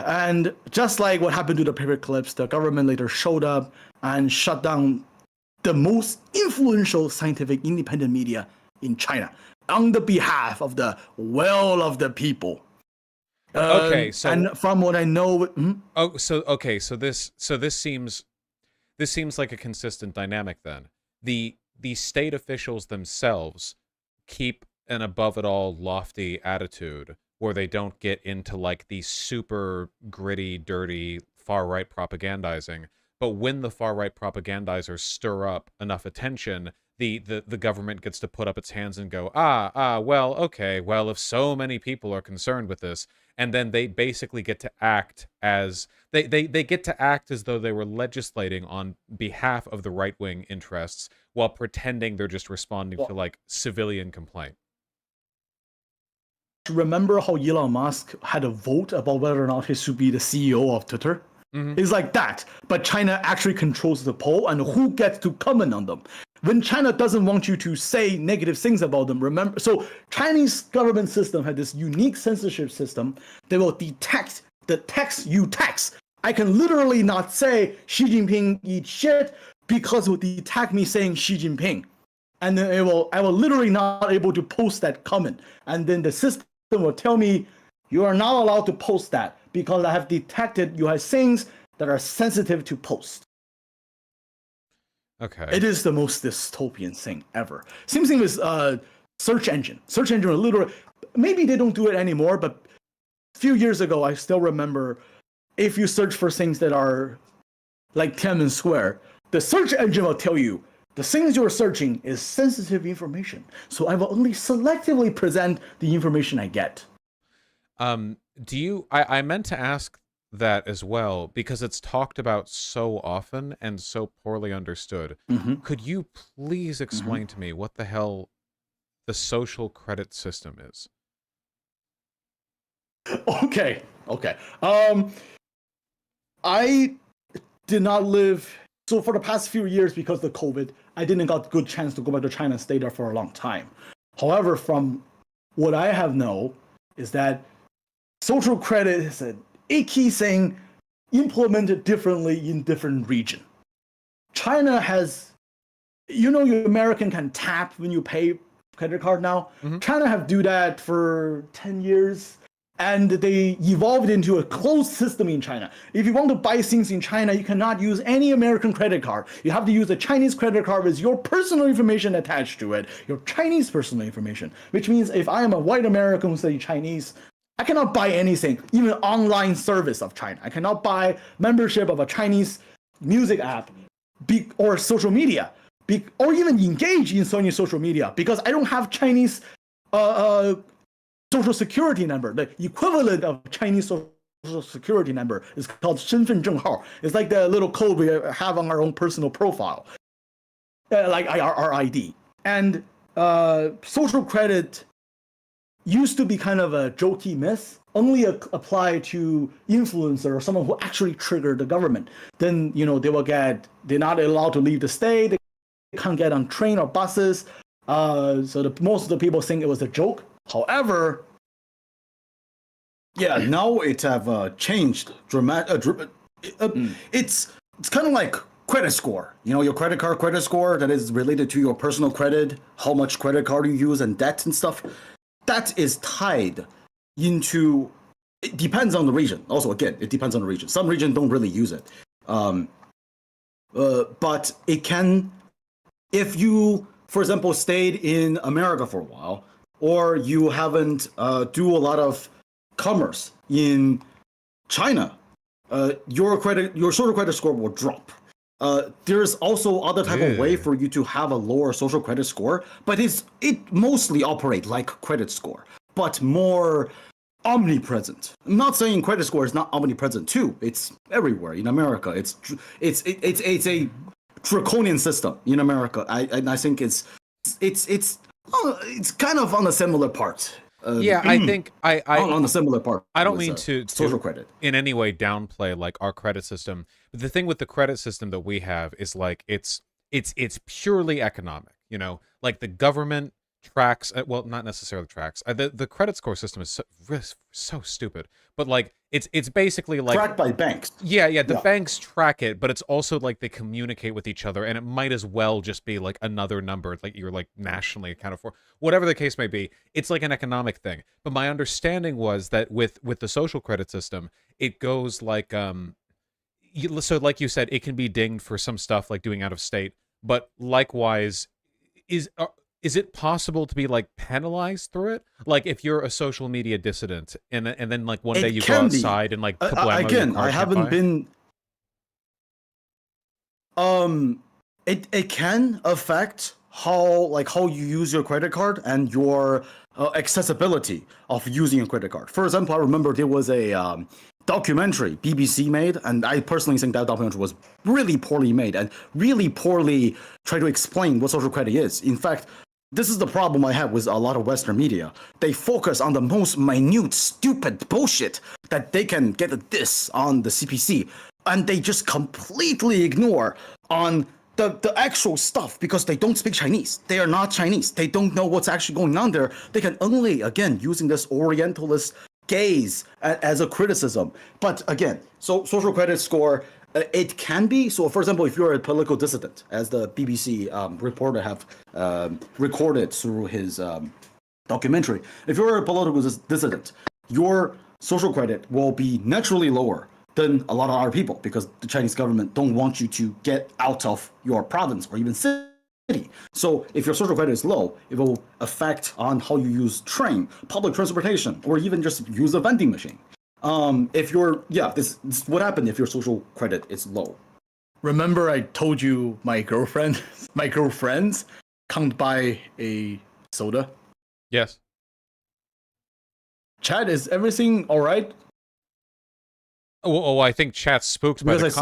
And just like what happened to the paper clips, the government later showed up and shut down the most influential scientific independent media in China on the behalf of the will of the people. Okay, so and from what I know, so this seems like a consistent dynamic then. The state officials themselves keep an above it all lofty attitude where they don't get into like the super gritty, dirty far right propagandizing. But when the far right propagandizers stir up enough attention, the government gets to put up its hands and go, well, okay, well, if so many people are concerned with this, and then they basically get to act as they get to act as though they were legislating on behalf of the right-wing interests while pretending they're just responding to like civilian complaint. Remember how Elon Musk had a vote about whether or not he should be the CEO of Twitter? Mm-hmm. It's like that, but China actually controls the poll and who gets to comment on them. When China doesn't want you to say negative things about them, remember, so Chinese government system had this unique censorship system that will detect the text you text. I can literally not say Xi Jinping eats shit because it will detect me saying Xi Jinping. And then I will literally not able to post that comment. And then the system will tell me you are not allowed to post that because I have detected you have things that are sensitive to post. Okay. It is the most dystopian thing ever. Same thing with search engine. Search engine literally, maybe they don't do it anymore, but a few years ago, I still remember if you search for things that are like Tiananmen Square, the search engine will tell you the things you're searching is sensitive information. So I will only selectively present the information I get. I meant to ask that as well because it's talked about so often and so poorly understood. Mm-hmm. Could you please explain to me what the hell the social credit system is? Okay. I did not live. So for the past few years, because of COVID, I didn't got good chance to go back to China and stay there for a long time. However, from what I have known is that social credit is a key thing implemented differently in different regions. China has, you American can tap when you pay credit card now. Mm-hmm. China have do that for 10 years. and they evolved into a closed system in China. If you want to buy things in China, you cannot use any American credit card. You have to use a Chinese credit card with your personal information attached to it, your Chinese personal information, which means if I am a white American who studies Chinese, I cannot buy anything, even online service of China. I cannot buy membership of a Chinese music app or social media, or even engage in Sony social media because I don't have Chinese social security number. The equivalent of Chinese social security number is called 身份证号. It's like the little code we have on our own personal profile, like our ID. And social credit used to be kind of a jokey myth, only apply to influencer or someone who actually triggered the government. Then, they're not allowed to leave the state, they can't get on train or buses. So most of the people think it was a joke. However, now it have changed dramatic. It's kind of like credit score. Your credit score that is related to your personal credit, how much credit card you use, and debt and stuff. That is tied into. It depends on the region. Also, again, it depends on the region. Some regions don't really use it, but it can. If you, for example, stayed in America for a while, or you haven't do a lot of commerce in China, your social credit score will drop. There's also other type of way for you to have a lower social credit score, but it mostly operate like credit score, but more omnipresent. I'm not saying credit score is not omnipresent too. It's everywhere in America. It's a draconian system in America. I think it's kind of on a similar part. I think on a similar part. I don't mean to social credit in any way downplay like our credit system. But the thing with the credit system that we have is like it's purely economic. Like the government tracks. Well, not necessarily tracks. The credit score system is so stupid. But like it's basically like tracked by banks. Yeah. The banks track it, but it's also like they communicate with each other, and it might as well just be like another number, like you're like nationally accounted for. Whatever the case may be, it's like an economic thing. But my understanding was that with the social credit system, it goes like so like you said, it can be dinged for some stuff like doing out of state, but likewise is it possible to be like penalized through it? Like if you're a social media dissident and then like one day you go outside and like again, I haven't been. It can affect how you use your credit card and your accessibility of using a credit card. For example, I remember there was a documentary BBC made, and I personally think that documentary was really poorly made and really poorly tried to explain what social credit is. In fact, this is the problem I have with a lot of Western media. They focus on the most minute, stupid bullshit that they can get a diss on the CPC, and they just completely ignore on the actual stuff because they don't speak Chinese. They are not Chinese. They don't know what's actually going on there. They can only, again, using this Orientalist gaze as a criticism. But again, so social credit score, it can be. So for example, if you're a political dissident, as the BBC reporter have recorded through his documentary, if you're a political dissident, your social credit will be naturally lower than a lot of other people because the Chinese government don't want you to get out of your province or even city. So if your social credit is low, it will affect on how you use train, public transportation, or even just use a vending machine. If you're, this is what happened if your social credit is low. Remember I told you my girlfriends can't buy a soda? Yes. Chad, is everything all right? I think chat's spooked by because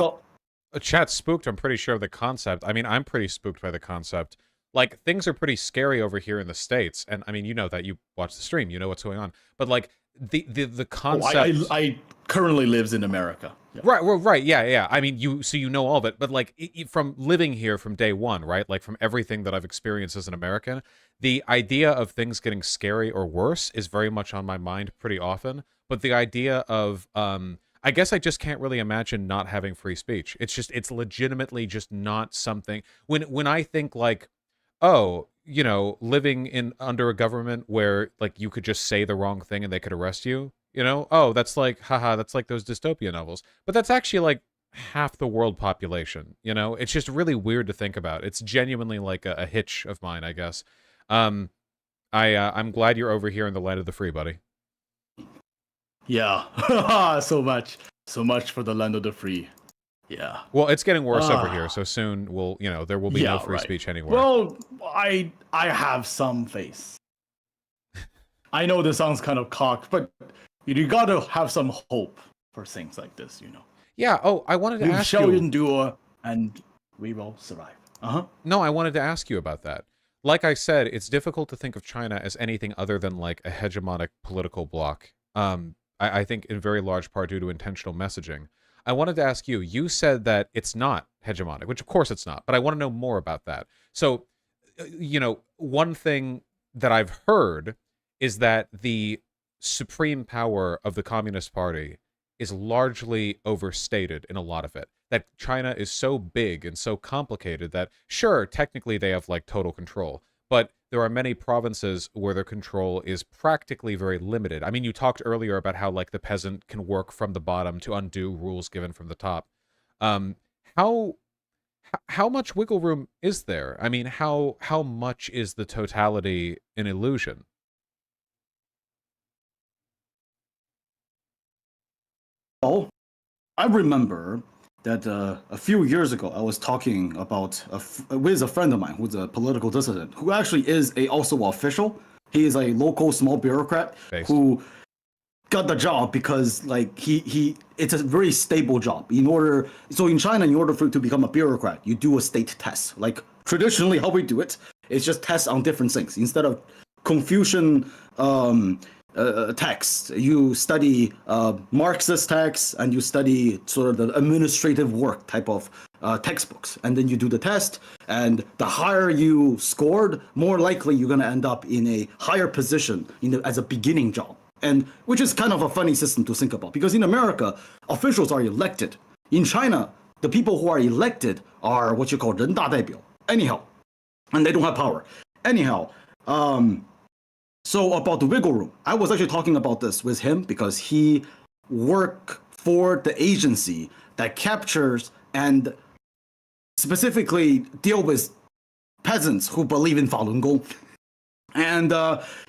chat's spooked, I'm pretty sure, of the concept. I mean, I'm pretty spooked by the concept. Like, things are pretty scary over here in the States, and I mean, you know that, you watch the stream, you know what's going on. But like, the concept... I currently lives in America. Yeah. Right, yeah. I mean, you know all of it, but like, from living here from day one, right? Like, from everything that I've experienced as an American, the idea of things getting scary or worse is very much on my mind pretty often. But the idea of... I guess I just can't really imagine not having free speech. It's legitimately just not something. When I think like, oh, living under a government where like you could just say the wrong thing and they could arrest you, You know, oh, that's like, haha, that's like those dystopia novels. But that's actually like half the world population. You know, it's just really weird to think about. It's genuinely like a hitch of mine, I guess. Um, I'm glad you're over here in the land of the free, buddy. Yeah, so much for the land of the free. Yeah. Well, it's getting worse over here, so soon there will be no free speech anywhere. Well, I have some faith. I know this sounds kind of cocked, but you gotta have some hope for things like this, you know. Yeah. Oh, I wanted to We ask shall you. endure, and we will survive. No, I wanted to ask you about that. Like I said, it's difficult to think of China as anything other than like a hegemonic political bloc. I think in very large part due to intentional messaging. I wanted to ask you, you said that it's not hegemonic, which of course it's not, but I want to know more about that. So, one thing that I've heard is that the supreme power of the Communist Party is largely overstated in a lot of it. That China is so big and so complicated that, sure, technically they have like total control, but there are many provinces where their control is practically very limited. I mean, you talked earlier about how like the peasant can work from the bottom to undo rules given from the top. How much wiggle room is there? I mean, how much is the totality an illusion? Well, I remember that a few years ago I was talking about with a friend of mine who's a political dissident who actually is also official. He is a local small bureaucrat who got the job because like he it's a very stable job. So in China, in order for you to become a bureaucrat, you do a state test. Like traditionally how we do it, it's just tests on different things. Instead of Confucian texts, you study Marxist texts, and you study sort of the administrative work type of textbooks, and then you do the test, and the higher you scored, more likely you're going to end up in a higher position as a beginning job. And which is kind of a funny system to think about, because in America, officials are elected. In China, the people who are elected are what you call 人大代表. Anyhow, and they don't have power. Anyhow, so about the wiggle room, I was actually talking about this with him because he worked for the agency that captures and specifically deal with peasants who believe in Falun Gong. And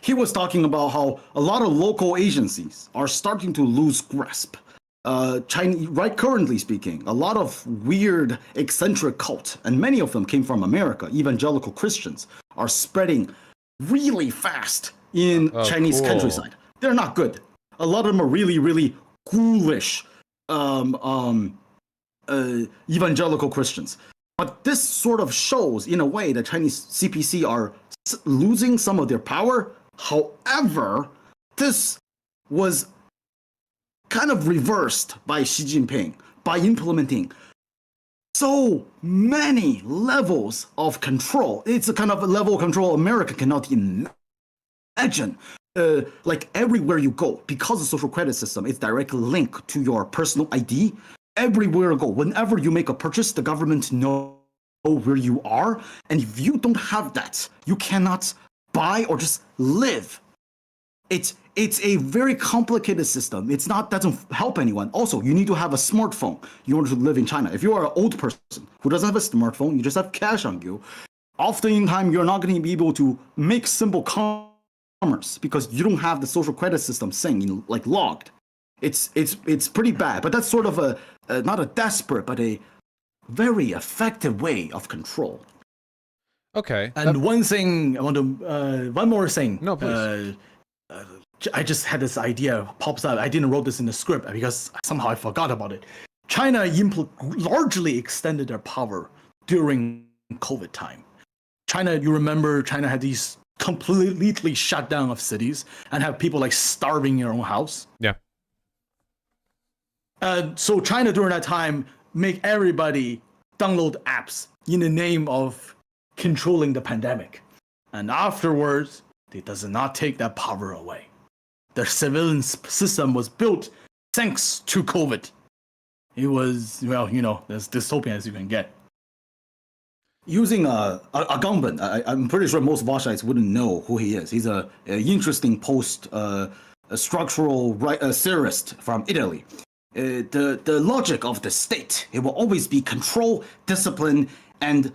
he was talking about how a lot of local agencies are starting to lose grasp. Currently speaking, a lot of weird, eccentric cults, and many of them came from America, evangelical Christians, are spreading really fast in Chinese countryside. They're not good. A lot of them are really, really ghoulish evangelical Christians. But this sort of shows, in a way, that Chinese CPC are losing some of their power. However, this was kind of reversed by Xi Jinping by implementing so many levels of control. It's a kind of a level of control America cannot imagine. Like everywhere you go, because the social credit system is directly linked to your personal ID, everywhere you go, whenever you make a purchase, the government knows where you are. And if you don't have that, you cannot buy or just live. It's a very complicated system. Doesn't help anyone. Also, you need to have a smartphone in order to live in China. If you are an old person who doesn't have a smartphone, you just have cash on you. Often in time, you're not going to be able to make simple commerce because you don't have the social credit system thing logged. It's pretty bad. But that's sort of a not a desperate, but a very effective way of control. Okay. And one thing I want to one more thing. No, please. I just had this idea pops up. I didn't wrote this in the script because somehow I forgot about it. China largely extended their power during COVID time. You remember China had these completely shut down of cities and have people like starving in their own house. Yeah. So China during that time make everybody download apps in the name of controlling the pandemic. And afterwards, it does not take that power away. The surveillance system was built thanks to COVID. It was, as dystopian as you can get. Using a Gangbin, I'm pretty sure most Vaushaites wouldn't know who he is. He's an interesting post a structural theorist from Italy. The logic of the state, it will always be control, discipline, and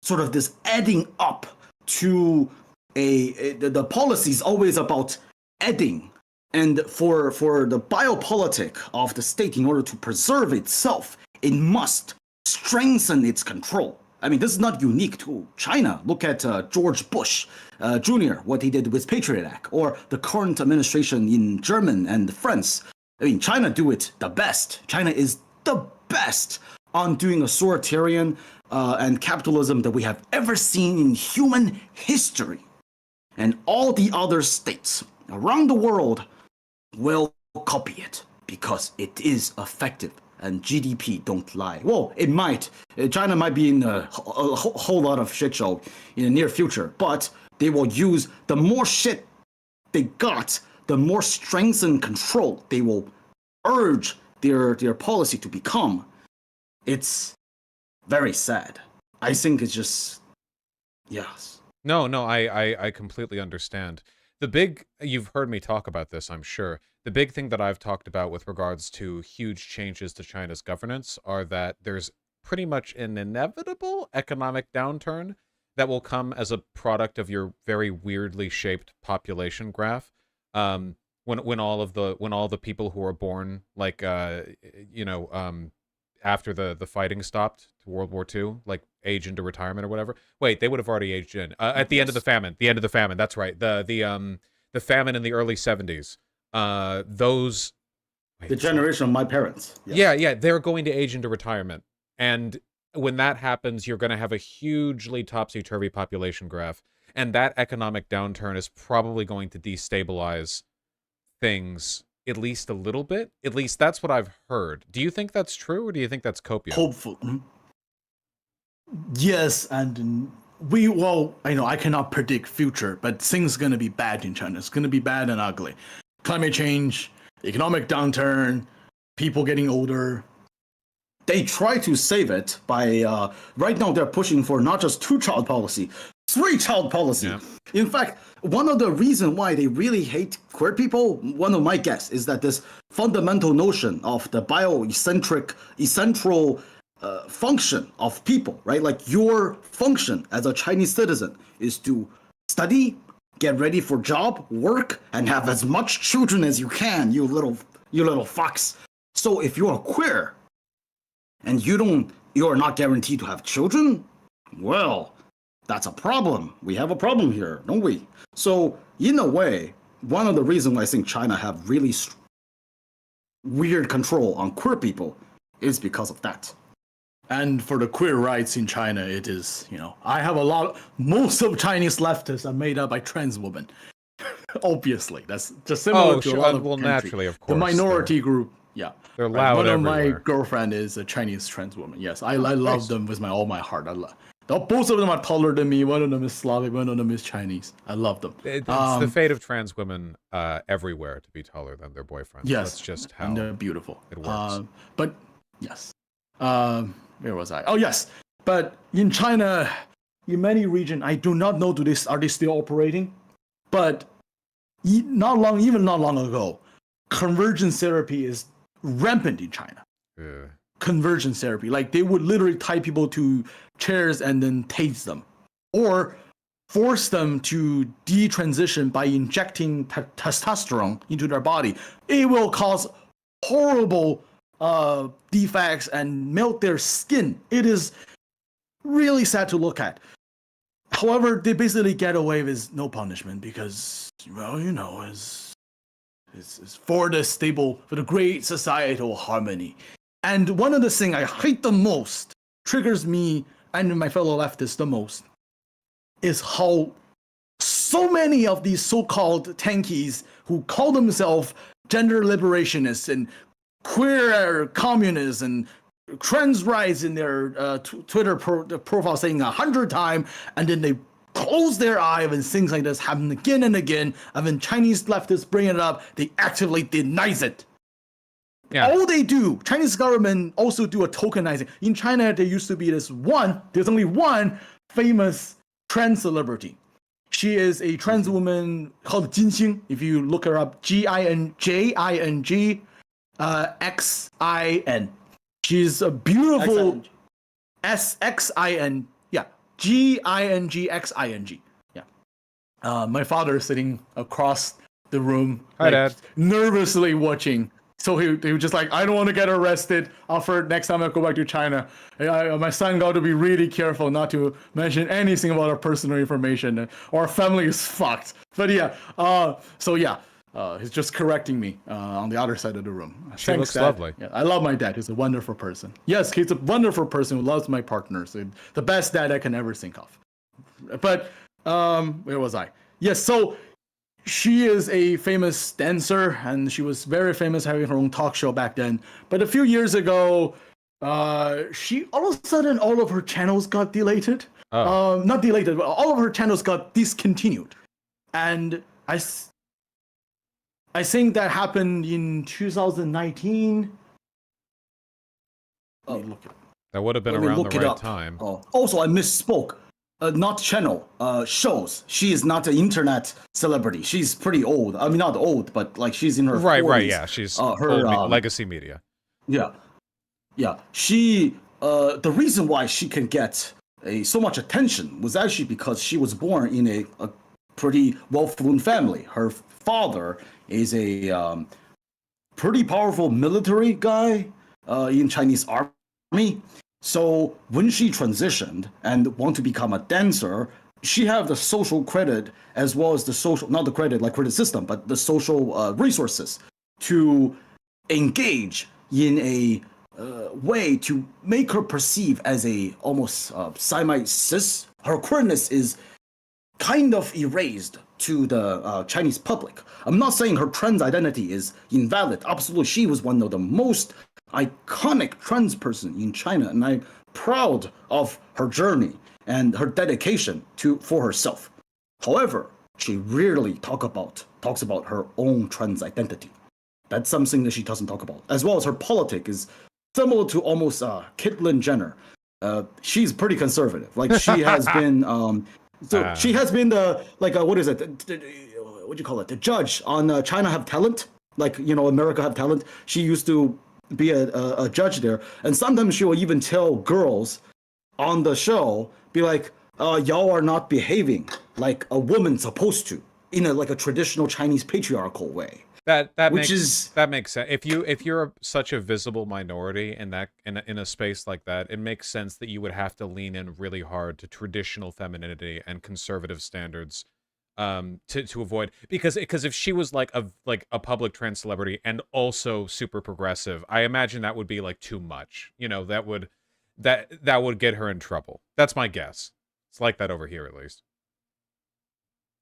sort of this adding up to the policy is always about adding. And for the biopolitic of the state, in order to preserve itself, it must strengthen its control. I mean, this is not unique to China. Look at George Bush Jr., what he did with Patriot Act, or the current administration in Germany and France. I mean, China do it the best. China is the best on doing authoritarian and capitalism that we have ever seen in human history. And all the other states around the world will copy it because it is effective. And GDP don't lie. Well, it might. China might be in a whole lot of shit show in the near future, but they will use the more shit they got, the more strength and control they will urge their policy to become. It's very sad. I think it's just, yes. No, I completely understand. You've heard me talk about this, I'm sure. The big thing that I've talked about with regards to huge changes to China's governance are that there's pretty much an inevitable economic downturn that will come as a product of your very weirdly shaped population graph. When all the people who are born, like after the fighting stopped to World War II, like age into retirement or whatever. Wait, they would have already aged in at the end of the famine. The end of the famine. That's right. The famine in the early 70s. The generation of my parents. Yes. Yeah, they're going to age into retirement, and when that happens, you're going to have a hugely topsy-turvy population graph, and that economic downturn is probably going to destabilize things at least a little bit. At least that's what I've heard. Do you think that's true, or do you think that's copium? Hopeful. Yes, and I cannot predict future, but things gonna be bad in China. It's gonna be bad and ugly. Climate change, economic downturn, people getting older. They try to save it by right now they're pushing for not just 2-child policy, 3-child policy. Yeah. In fact, one of the reasons why they really hate queer people, one of my guess is that this fundamental notion of the essential function of people, right? Like your function as a Chinese citizen is to study, get ready for job, work, and have as much children as you can, you little fucks. So if you're queer and you're not guaranteed to have children, well, that's a problem. We have a problem here, don't we? So in a way, one of the reasons why I think China have really weird control on queer people is because of that. And for the queer rights in China, it is, most of Chinese leftists are made up by trans women. Obviously, that's just similar to a lot of countries. Naturally, of course. The minority group, yeah. They're loud One everywhere. of my girlfriend is a Chinese trans woman. Yes, I love them with all my heart. Both of them are taller than me. One of them is Slavic. One of them is Chinese. I love them. It's the fate of trans women everywhere to be taller than their boyfriends. Yes, that's just how and they're beautiful. it works. But yes, where was I? Oh yes, but in China, in many regions, I do not know are they still operating? But not long ago, convergence therapy is rampant in China. Convergence therapy, like they would literally tie people to chairs and then tase them, or force them to detransition by injecting testosterone into their body. It will cause horrible defects and melt their skin. It is really sad to look at. However, they basically get away with no punishment because, it's for the great societal harmony. And one of the things I hate the most, triggers me and my fellow leftists the most, is how so many of these so-called tankies who call themselves gender liberationists and queer communists and trans rights in their Twitter profile saying 100 times, and then they close their eye when things like this happen again and again, and when Chinese leftists bring it up, they actively denies it. Yeah. All they do, Chinese government also do a tokenizing. In China, there used to be there's only one famous trans celebrity. She is a trans woman called Jinping. If you look her up, Jinxin. She's a beautiful SXIN. Yeah, GINGXING. Yeah. My father is sitting across the room, Hi, Dad. nervously watching. So he was just like, I don't want to get arrested. Offered next time I go back to China. My son got to be really careful not to mention anything about our personal information. Our family is fucked. But yeah, he's just correcting me on the other side of the room. She looks Dad. lovely. Yeah, I love my dad. He's a wonderful person. Yes, he's a wonderful person who loves my partners. The best dad I can ever think of. But where was I? Yes, so she is a famous dancer, and she was very famous having her own talk show back then. But a few years ago, she all of a sudden all of her channels got deleted. Not deleted, but all of her channels got discontinued. And I think that happened in 2019. Let me look it up. That would have been around the right time. Also, I misspoke. Not channel, shows. She is not an internet celebrity. She's pretty old. I mean, not old, but like she's in her 40s. Right, yeah. She's legacy media. Yeah. She, the reason why she can get so much attention was actually because she was born in a pretty well-known family. Her father is a pretty powerful military guy in Chinese army. So when she transitioned and want to become a dancer, she have the social credit as well as the social, not the credit like credit system, but the social resources to engage in a way to make her perceive as a almost semi-cis. Her queerness is kind of erased to the Chinese public. I'm not saying her trans identity is invalid. Absolutely, she was one of the most iconic trans person in China, and I'm proud of her journey and her dedication for herself. However, she rarely talks about her own trans identity. That's something that she doesn't talk about. As well as her politics is similar to almost Caitlyn Jenner. She's pretty conservative. Like she has been, she has been the what is it? What do you call it? The judge on China Have Talent. Like America Have Talent. She used to be a judge there, and sometimes she will even tell girls on the show, be like, y'all are not behaving like a woman's supposed to in a traditional Chinese patriarchal way. That makes sense. If you're such a visible minority in a space like that, it makes sense that you would have to lean in really hard to traditional femininity and conservative standards to avoid, because if she was like a public trans celebrity and also super progressive, I imagine that would be like too much. That would get her in trouble. That's my guess. It's like that over here at least.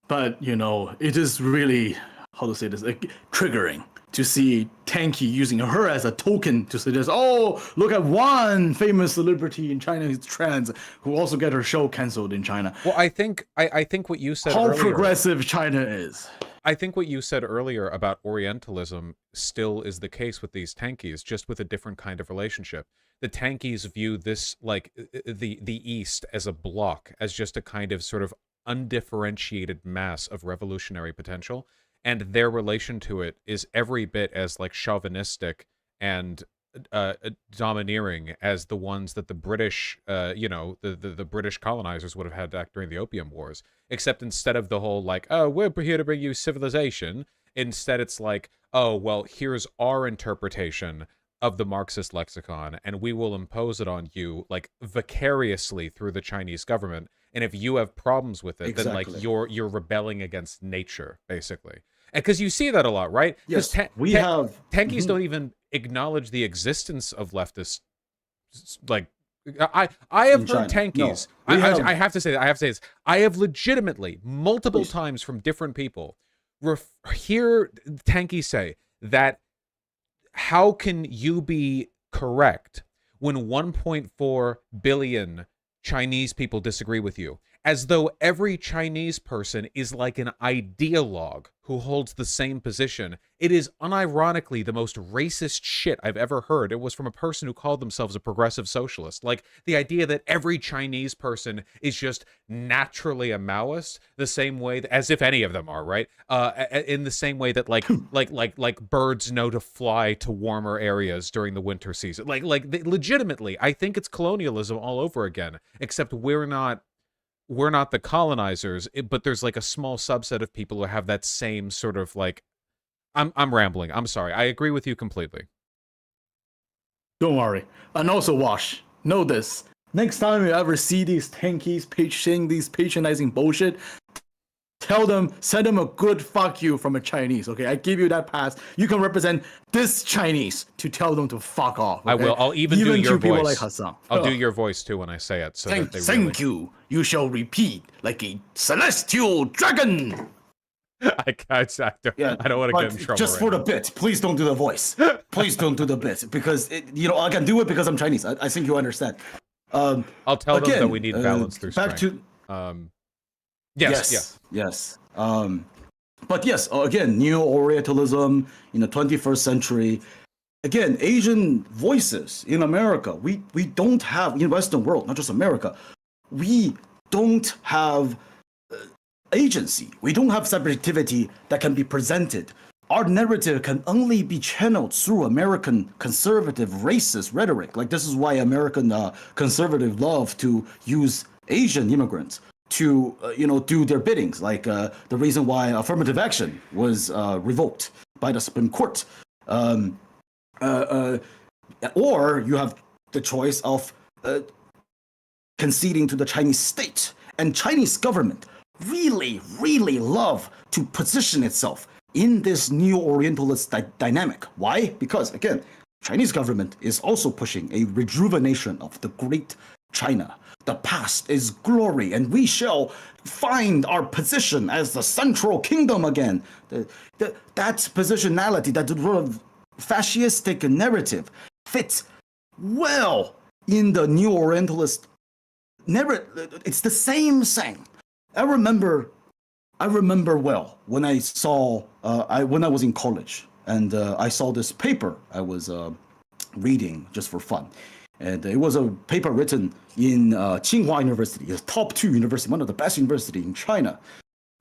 But it is really, how to say this, triggering to see Tanky using her as a token to suggest, oh, look at one famous celebrity in China who's trans, who also get her show canceled in China. Well, I think what you said how earlier, progressive China is. I think what you said earlier about Orientalism still is the case with these Tankies, just with a different kind of relationship. The Tankies view this, like, the East as a block, as just a kind of sort of undifferentiated mass of revolutionary potential. And their relation to it is every bit as like chauvinistic and domineering as the ones that the British, the British colonizers would have had back during the Opium Wars. Except instead of the whole like, oh, we're here to bring you civilization, instead it's like, oh, well, here's our interpretation of the Marxist lexicon, and we will impose it on you like vicariously through the Chinese government. And if you have problems with it, then like you're rebelling against nature, basically. And because you see that a lot, right? Yes, Tankies don't even acknowledge the existence of leftists. Like, I have heard Tankies. No, I have to say this. I have legitimately multiple times from different people hear Tankies say that. How can you be correct when 1.4 billion Chinese people disagree with you, as though every Chinese person is like an ideologue who holds the same position. It is unironically the most racist shit I've ever heard. It was from a person who called themselves a progressive socialist. Like, the idea that every Chinese person is just naturally a Maoist, the same way that, as if any of them are, right? In the same way that like birds know to fly to warmer areas during the winter season. Legitimately, I think it's colonialism all over again. Except we're not the colonizers, but there's like a small subset of people who have that same sort of like, I'm rambling. I'm sorry. I agree with you completely. Don't worry. And also, Wash, know this. Next time you ever see these tankies saying these patronizing bullshit, send them a good fuck you from a Chinese, okay? I give you that pass. You can represent this Chinese to tell them to fuck off. Okay? I will. I'll even do your voice. Like Hassan. I'll do your voice too when I say it. So thank you. You shall repeat like a celestial dragon. I don't want to get in trouble. Just for the bit, please don't do the voice. Please don't do the bit, because I can do it because I'm Chinese. I think you understand. I'll tell them that we need balance through strength. Yes. But yes, again, Neo-Orientalism in the 21st century. Again, Asian voices in America. We don't have, in Western world, not just America, we don't have agency. We don't have subjectivity that can be presented. Our narrative can only be channeled through American conservative racist rhetoric. Like, this is why American conservative love to use Asian immigrants to do their biddings. Like the reason why affirmative action was revoked by the Supreme Court. Or you have the choice of conceding to the Chinese state. And Chinese government really, really love to position itself in this neo-Orientalist dynamic. Why? Because, again, Chinese government is also pushing a rejuvenation of the great China. The past is glory, and we shall find our position as the central kingdom again. That positionality, that sort of fascistic narrative fits well in the neo-Orientalist narrative. It's the same thing. I remember well when I saw when I was in college, and I saw this paper I was reading just for fun, and it was a paper written in Tsinghua University, the top 2 university, one of the best university in China,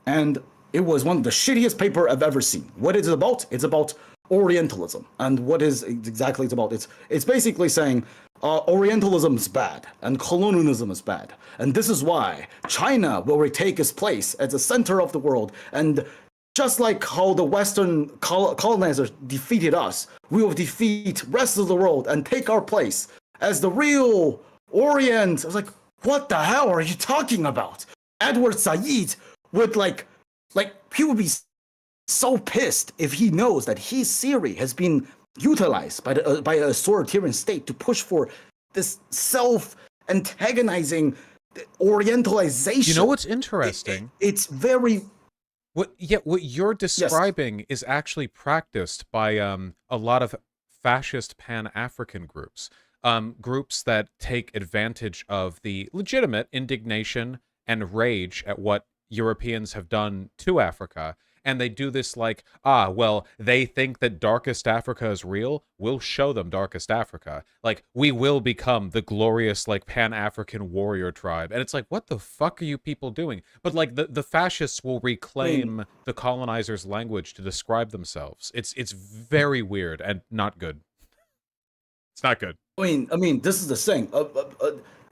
and it was one of the shittiest paper I've ever seen. What is it about? It's about Orientalism, and what is exactly it's about? It's basically saying Orientalism is bad and colonialism is bad, and this is why China will retake its place at the center of the world. And just like how the Western colonizers defeated us, we will defeat rest of the world and take our place as the real Orient. I was like, what the hell are you talking about? Edward Said would he would be so pissed if he knows that his theory has been utilized by an authoritarian state to push for this self-antagonizing Orientalization. You know what's interesting? It's very... What you're describing is actually practiced by a lot of fascist Pan-African groups. Groups that take advantage of the legitimate indignation and rage at what Europeans have done to Africa. And they do this like, they think that Darkest Africa is real. We'll show them Darkest Africa. Like, we will become the glorious, like, Pan-African warrior tribe. And it's like, what the fuck are you people doing? But, like, the fascists will reclaim the colonizers' language to describe themselves. It's very weird and not good. It's not good. I mean, this is the thing.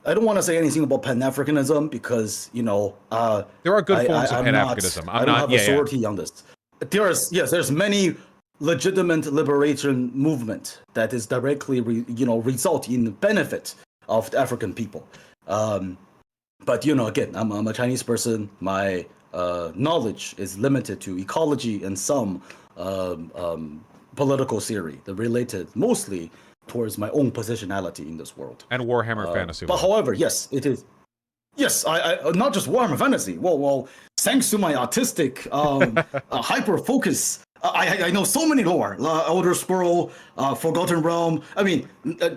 I don't want to say anything about Pan-Africanism because, there are good forms of Pan-Africanism. I don't have authority on this. There's many legitimate liberation movement that is directly, result in the benefit of the African people. But, again, I'm a Chinese person. My knowledge is limited to ecology and some political theory that related mostly towards my own positionality in this world. And Warhammer Fantasy. But however, yes, it is. Yes, I not just Warhammer Fantasy. Well, thanks to my artistic hyper focus I know so many lore. Elder Scroll, Forgotten Realm. I mean,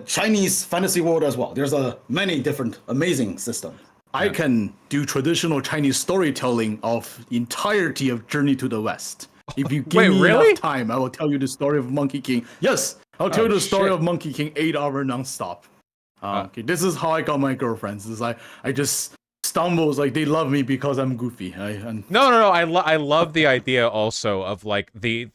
Chinese fantasy world as well. There's many different amazing systems. I can do traditional Chinese storytelling of entirety of Journey to the West. If you give Wait, me really? enough time, I will tell you the story of Monkey King. Yes, I'll tell you the story shit. of Monkey King 8 hour nonstop. Okay, this is how I got my girlfriends. Is I just stumble. Like they love me because I'm goofy. No. I love the idea also of like the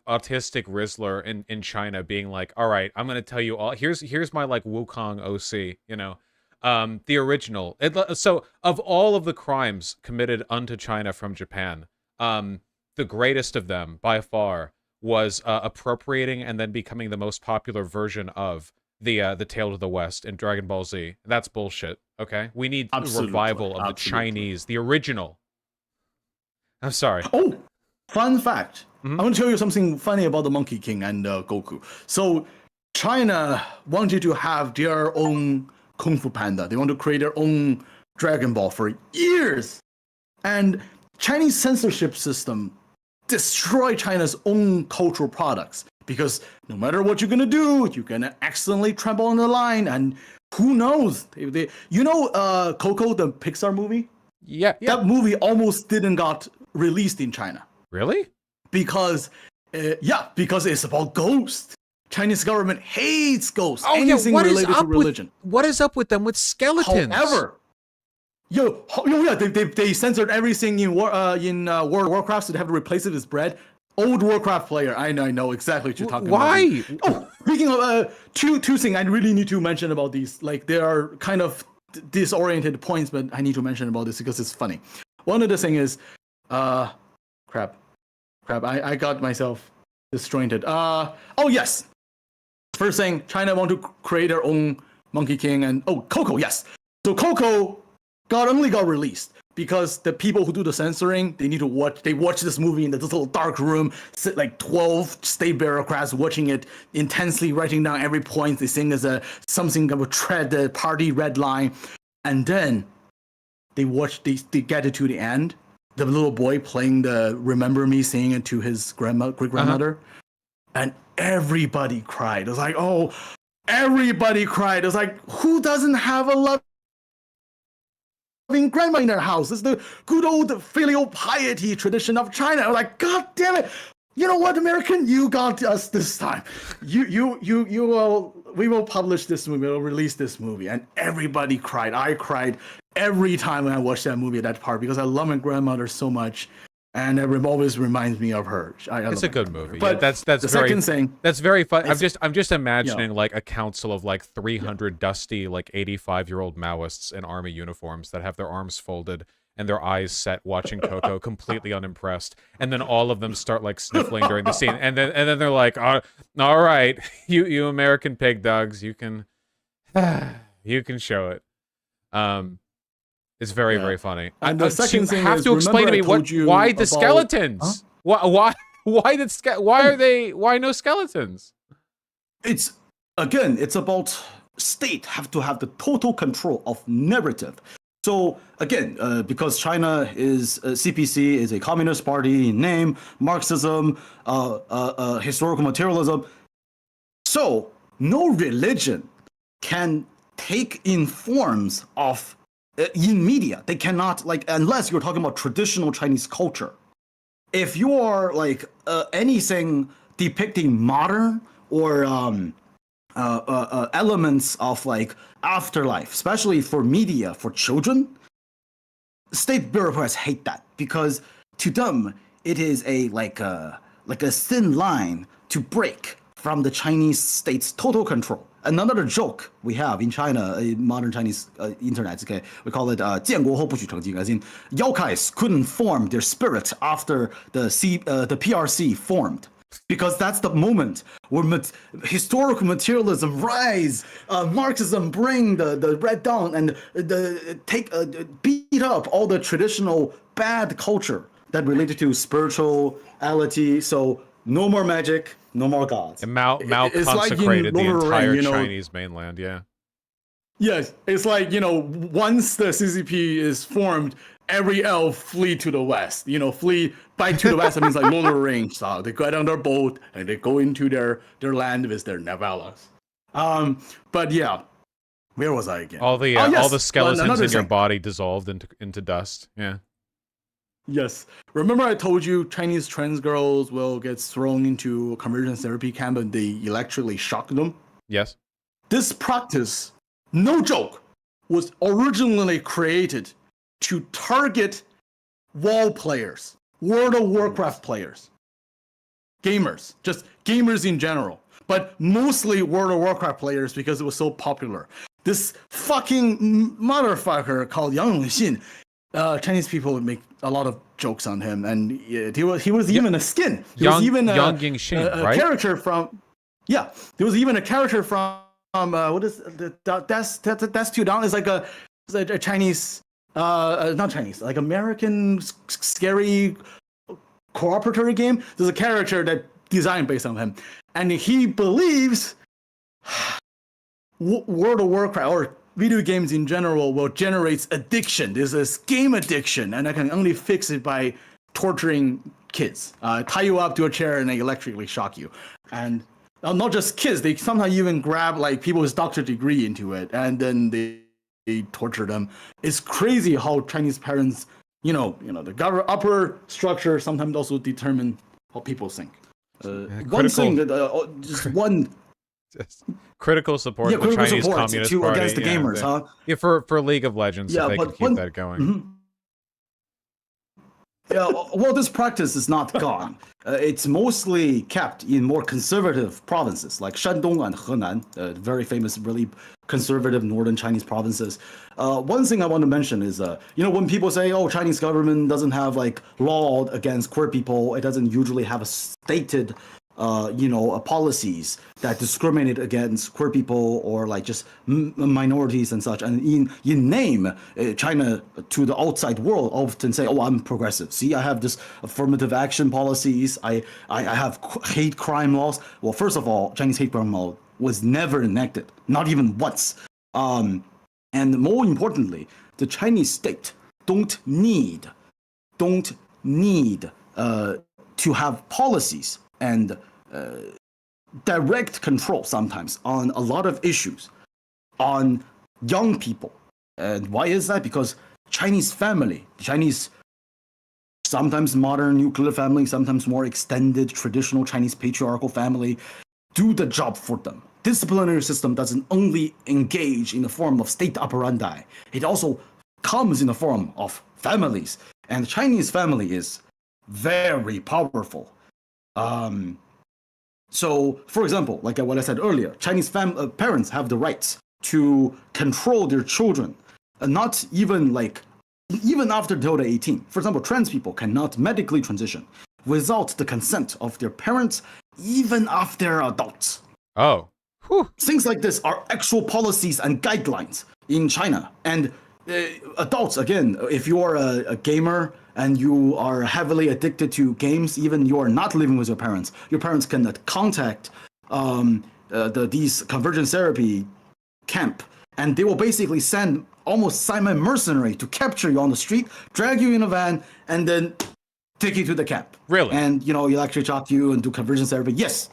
autistic Rizzler in China being like, all right, I'm gonna tell you all. Here's my like Wukong OC. You know, the original. So of all of the crimes committed unto China from Japan, the greatest of them by far was appropriating and then becoming the most popular version of the Tale to the West in Dragon Ball Z. That's bullshit. Okay, we need a revival of the Chinese, the original. I'm sorry. Oh, fun fact. I want to tell you something funny about the Monkey King and Goku. So China wanted to have their own Kung Fu Panda. They want to create their own Dragon Ball for years. And Chinese censorship system destroy China's own cultural products because no matter what you're gonna do, you're gonna accidentally trample on the line, and who knows? Coco, the Pixar movie. Yeah. That movie almost didn't got released in China Really? because it's about ghosts. Chinese government hates ghosts. Oh, anything related to religion. What is up with them with skeletons? However, they censored everything in World of Warcraft, so they have to replace it with bread. Old Warcraft player, I know exactly what you're talking about. Why? Oh, speaking of two things I really need to mention about these. Like they are kind of disoriented points, but I need to mention about this because it's funny. One of the thing is, crap. I got myself disjointed. Oh yes. First thing, China want to create their own Monkey King and Coco, yes. So Coco only got released because the people who do the censoring, they watch this movie in this little dark room, sit like 12 state bureaucrats watching it intensely, writing down every point they think is something that would tread the party red line. And then they get it to the end. The little boy playing the Remember Me, singing it to his great grandmother. And everybody cried. It was like, everybody cried. It was like, who doesn't have a loving grandma in their house? It's the good old filial piety tradition of China. I was like, God damn it! You know what, American? You got us this time. We will publish this movie. We'll release this movie, and everybody cried. I cried every time when I watched that movie. That part because I love my grandmother so much. And it always reminds me of her. It's a good movie. But yeah, that's the very, second thing. That's very fun. I'm just imagining like a council of like 300 dusty like 85-year-old Maoists in army uniforms that have their arms folded and their eyes set, watching Coco, completely unimpressed. And then all of them start like sniffling during the scene, and then they're like, "All right, you American pig dogs, you can show it." It's very, very funny. And the second thing have is, to explain to me why the about, skeletons? Huh? Why no skeletons? It's about state have to have the total control of narrative. So again, because China is CPC is a communist party in name, Marxism, historical materialism. So no religion can take in forms of in media. They cannot, like, unless you're talking about traditional Chinese culture. If you are like anything depicting modern or elements of like afterlife, especially for media for children, state bureaucrats hate that because to them it is a thin line to break from the Chinese state's total control. Another joke we have in China, in modern Chinese internet, okay, we call it 建国后不许成精, as in yokais couldn't form their spirit after the PRC formed. Because that's the moment where historical materialism rise, Marxism bring the Red Dawn and beat up all the traditional bad culture that related to spirituality. So no more magic, no more gods. And Mao consecrated the entire Chinese mainland, yeah. Yes, it's like, once the CCP is formed, every elf flee to the west. You know, flee back to the west. That means like Lord of the Rings style. They get on their boat and they go into their land with their novellas. But yeah, where was I again? All the Oh, yes. all the skeletons Another in your thing. body dissolved into dust. Yeah. Yes. Remember I told you Chinese trans girls will get thrown into a conversion therapy camp and they electrically shock them? Yes. This practice, no joke, was originally created to target WoW players, World of Warcraft players, gamers, just gamers in general, but mostly World of Warcraft players because it was so popular. This fucking motherfucker called Yang Yongxin, Chinese people would make a lot of jokes on him, and he was even a skin. He was even a right? character from. Yeah, there was even a character from what is that's Two Down. It's like a Chinese, not Chinese, like American scary cooperatory game. There's a character that designed based on him, and he believes World of Warcraft or video games in general will generate addiction. There's this game addiction, and I can only fix it by torturing kids. Tie you up to a chair and they electrically shock you. And not just kids, they sometimes even grab like people with doctorate degree into it, and then they torture them. It's crazy how Chinese parents, the upper structure sometimes also determine how people think. One thing that just one. Critical support Yeah, for the critical Chinese support Communist to Party. against the gamers, huh? Yeah, for League of Legends, Yeah, if they but could keep that going. Yeah, well, this practice is not gone. It's mostly kept in more conservative provinces like Shandong and Henan, very famous, really conservative northern Chinese provinces. One thing I want to mention is, when people say, "Oh, Chinese government doesn't have like law against queer people," it doesn't usually have a stated policies that discriminate against queer people or like just minorities and such. And in name, China to the outside world often say, "Oh, I'm progressive. See, I have this affirmative action policies. I have hate crime laws." Well, first of all, Chinese hate crime law was never enacted, not even once. And more importantly, the Chinese state don't need to have policies and direct control sometimes on a lot of issues on young people. And why is that? Because Chinese sometimes modern nuclear family, sometimes more extended traditional Chinese patriarchal family, do the job for them. Disciplinary system doesn't only engage in the form of state operandi, it also comes in the form of families. And Chinese family is very powerful. So, for example, like what I said earlier, Chinese parents have the rights to control their children, not even after they're 18. For example, trans people cannot medically transition without the consent of their parents, even after they're adults. Oh. Whew. Things like this are actual policies and guidelines in China. And adults, again, if you are a gamer and you are heavily addicted to games, even you are not living with your parents can contact these convergence therapy camp, and they will basically send almost Simon mercenary to capture you on the street, drag you in a van, and then take you to the camp. Really? And electric shock you and do conversion therapy. Yes.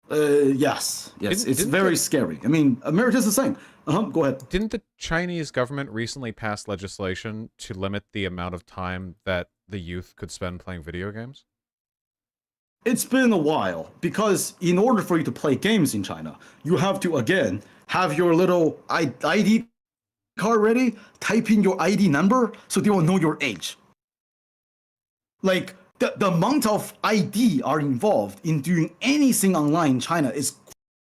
Yes. It's very scary. I mean, America's the same. Go ahead. Didn't the Chinese government recently pass legislation to limit the amount of time that the youth could spend playing video games? It's been a while, because in order for you to play games in China, you have to, again, have your little ID card ready, type in your ID number so they will know your age. Like, the amount of ID are involved in doing anything online in China is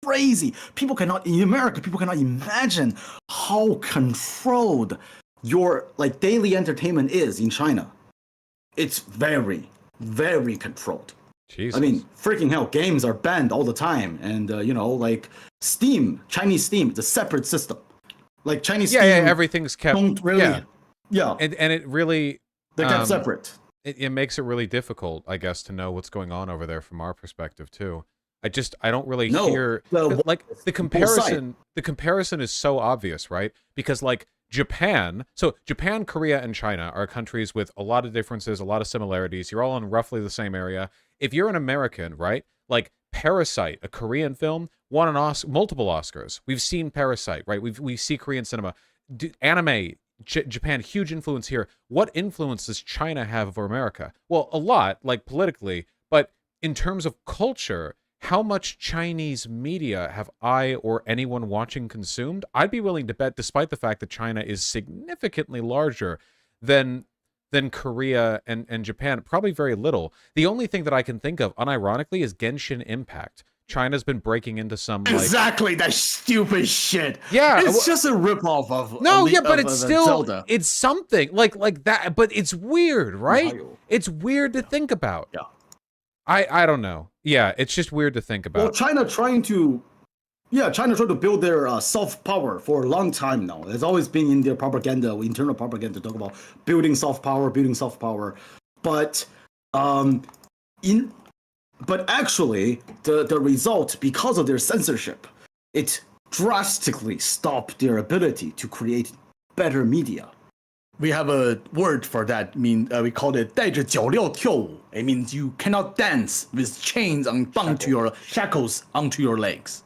crazy. In America, people cannot imagine how controlled your daily entertainment is in China. It's very, very controlled. Jesus. I mean, freaking hell, games are banned all the time. And, Steam, Chinese Steam, it's a separate system. Like Chinese Steam. Yeah, everything's kept. Don't really. Yeah. And it really. They're kept separate. It makes it really difficult, I guess, to know what's going on over there from our perspective too. I don't really hear the comparison. The comparison is so obvious, right? Because Japan, so Japan, Korea, and China are countries with a lot of differences, a lot of similarities. You're all in roughly the same area. If you're an American, right? Like Parasite, a Korean film, won multiple Oscars. We've seen Parasite, right? We see Korean cinema, anime. Japan, huge influence here. What influence does China have over America? Well, a lot, like politically, but in terms of culture, how much Chinese media have I or anyone watching consumed? I'd be willing to bet, despite the fact that China is significantly larger than Korea and Japan, probably very little. The only thing that I can think of, unironically, is Genshin Impact. China's been breaking into some exactly that stupid shit. Yeah, it's just a ripoff of but it's still Zelda. It's something like that. But it's weird, right? Ohio. It's weird to think about. Yeah. I don't know. Yeah, it's just weird to think about. Well, China trying to build their soft power for a long time now. It's always been in their propaganda, internal propaganda, to talk about building soft power. But but actually, the result, because of their censorship, it drastically stopped their ability to create better media. We have a word for that. We call it 带着脚镣跳舞. It means you cannot dance with chains bound to your shackles onto your legs.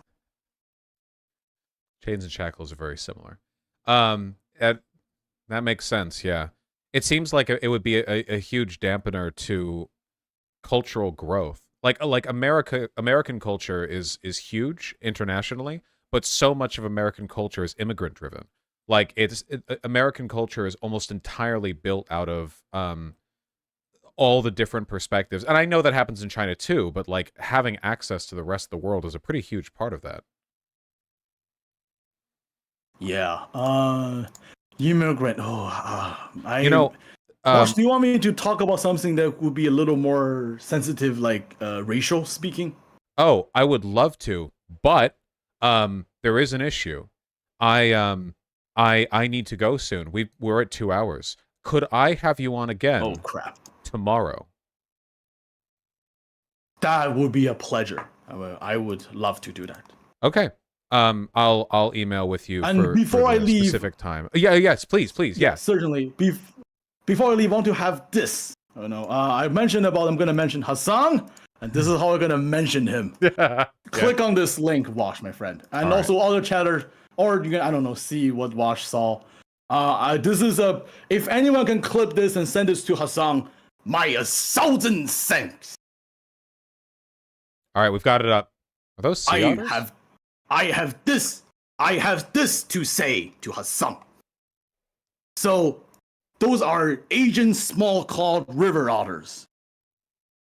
Chains and shackles are very similar. That makes sense. Yeah, it seems like it would be a huge dampener to cultural growth. Like American culture is huge internationally, but so much of American culture is immigrant driven. Like American culture is almost entirely built out of all the different perspectives. And I know that happens in China too, but like having access to the rest of the world is a pretty huge part of that. Yeah. Immigrant. Vosh, do you want me to talk about something that would be a little more sensitive, like racial speaking? Oh, I would love to, but there is an issue. I need to go soon. We're at 2 hours. Could I have you on again? Oh crap! Tomorrow. That would be a pleasure. I would love to do that. Okay. I'll email with you and for before the I leave, specific time. Yeah. Yes. Please. Yeah. Certainly. Before I leave, I want to have this. I mentioned about I'm gonna mention Hassan, and this is how I'm gonna mention him. Click on this link, Vaush, my friend, and also other chatters. Or you can, see what Vaush saw. This is if anyone can clip this and send this to Hassan, my 1,000 thanks. All right, we've got it up. Are those sea otters? I have this to say to Hassan. So, those are Asian small-clawed river otters.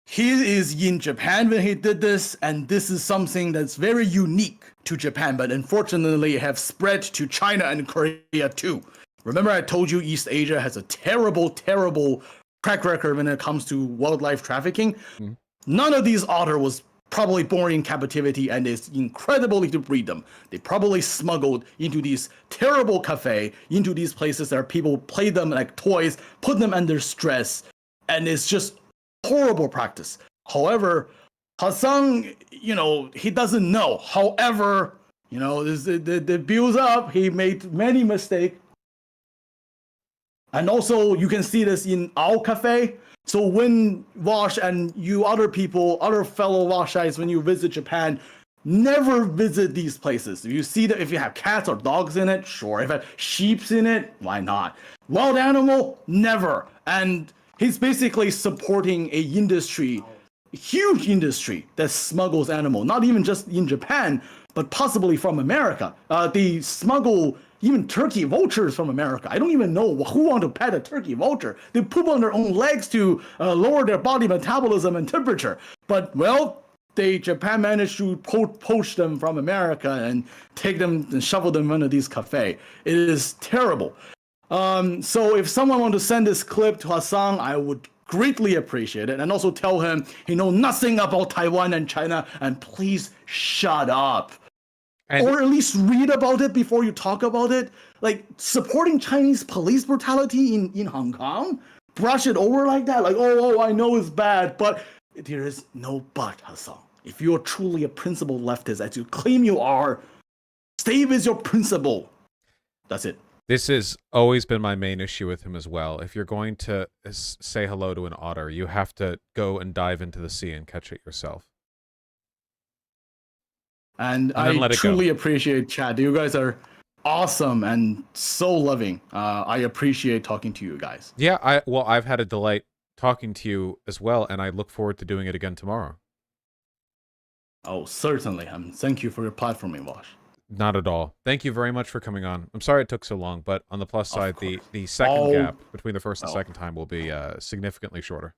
He is in Japan when he did this, and this is something that's very unique to Japan, but unfortunately have spread to China and Korea too. Remember I told you East Asia has a terrible, terrible track record when it comes to wildlife trafficking? Mm-hmm. None of these otter was probably born in captivity, and it's incredible to breed them. They probably smuggled into these terrible cafe, into these places that people play them like toys, put them under stress, and it's just horrible practice. However, Hassan, he doesn't know. However, the builds up. He made many mistakes. And also, you can see this in our cafe. So when Vaush and you other fellow Vaushites, when you visit Japan, never visit these places. If you have cats or dogs in it, sure. If you have sheep in it, why not? Wild animal, never. And he's basically supporting a huge industry that smuggles animal, not even just in Japan, but possibly from America. They smuggle even turkey vultures from America. I don't even know who want to pet a turkey vulture. They poop on their own legs to lower their body metabolism and temperature. But, Japan managed to poach them from America and take them and shovel them into these cafes. It is terrible. So if someone wants to send this clip to Hassan, I would greatly appreciate it. And also tell him he knows nothing about Taiwan and China, and please shut up. Or at least read about it before you talk about it. Like, supporting Chinese police brutality in Hong Kong? Brush it over like that? Like, oh, I know it's bad, but there is no but, Hassan. If you're truly a principled leftist, as you claim you are, stay with your principle. That's it. This has always been my main issue with him as well. If you're going to say hello to an otter, you have to go and dive into the sea and catch it yourself. And then let I it go. truly appreciate Chad. You guys are awesome and so loving. I appreciate talking to you guys. Yeah, I've had a delight talking to you as well, and I look forward to doing it again tomorrow. Oh, certainly. Thank you for your platforming, Vaush. Not at all. Thank you very much for coming on. I'm sorry it took so long, but on the plus side, the second Oh. gap between the first and second time will be significantly shorter.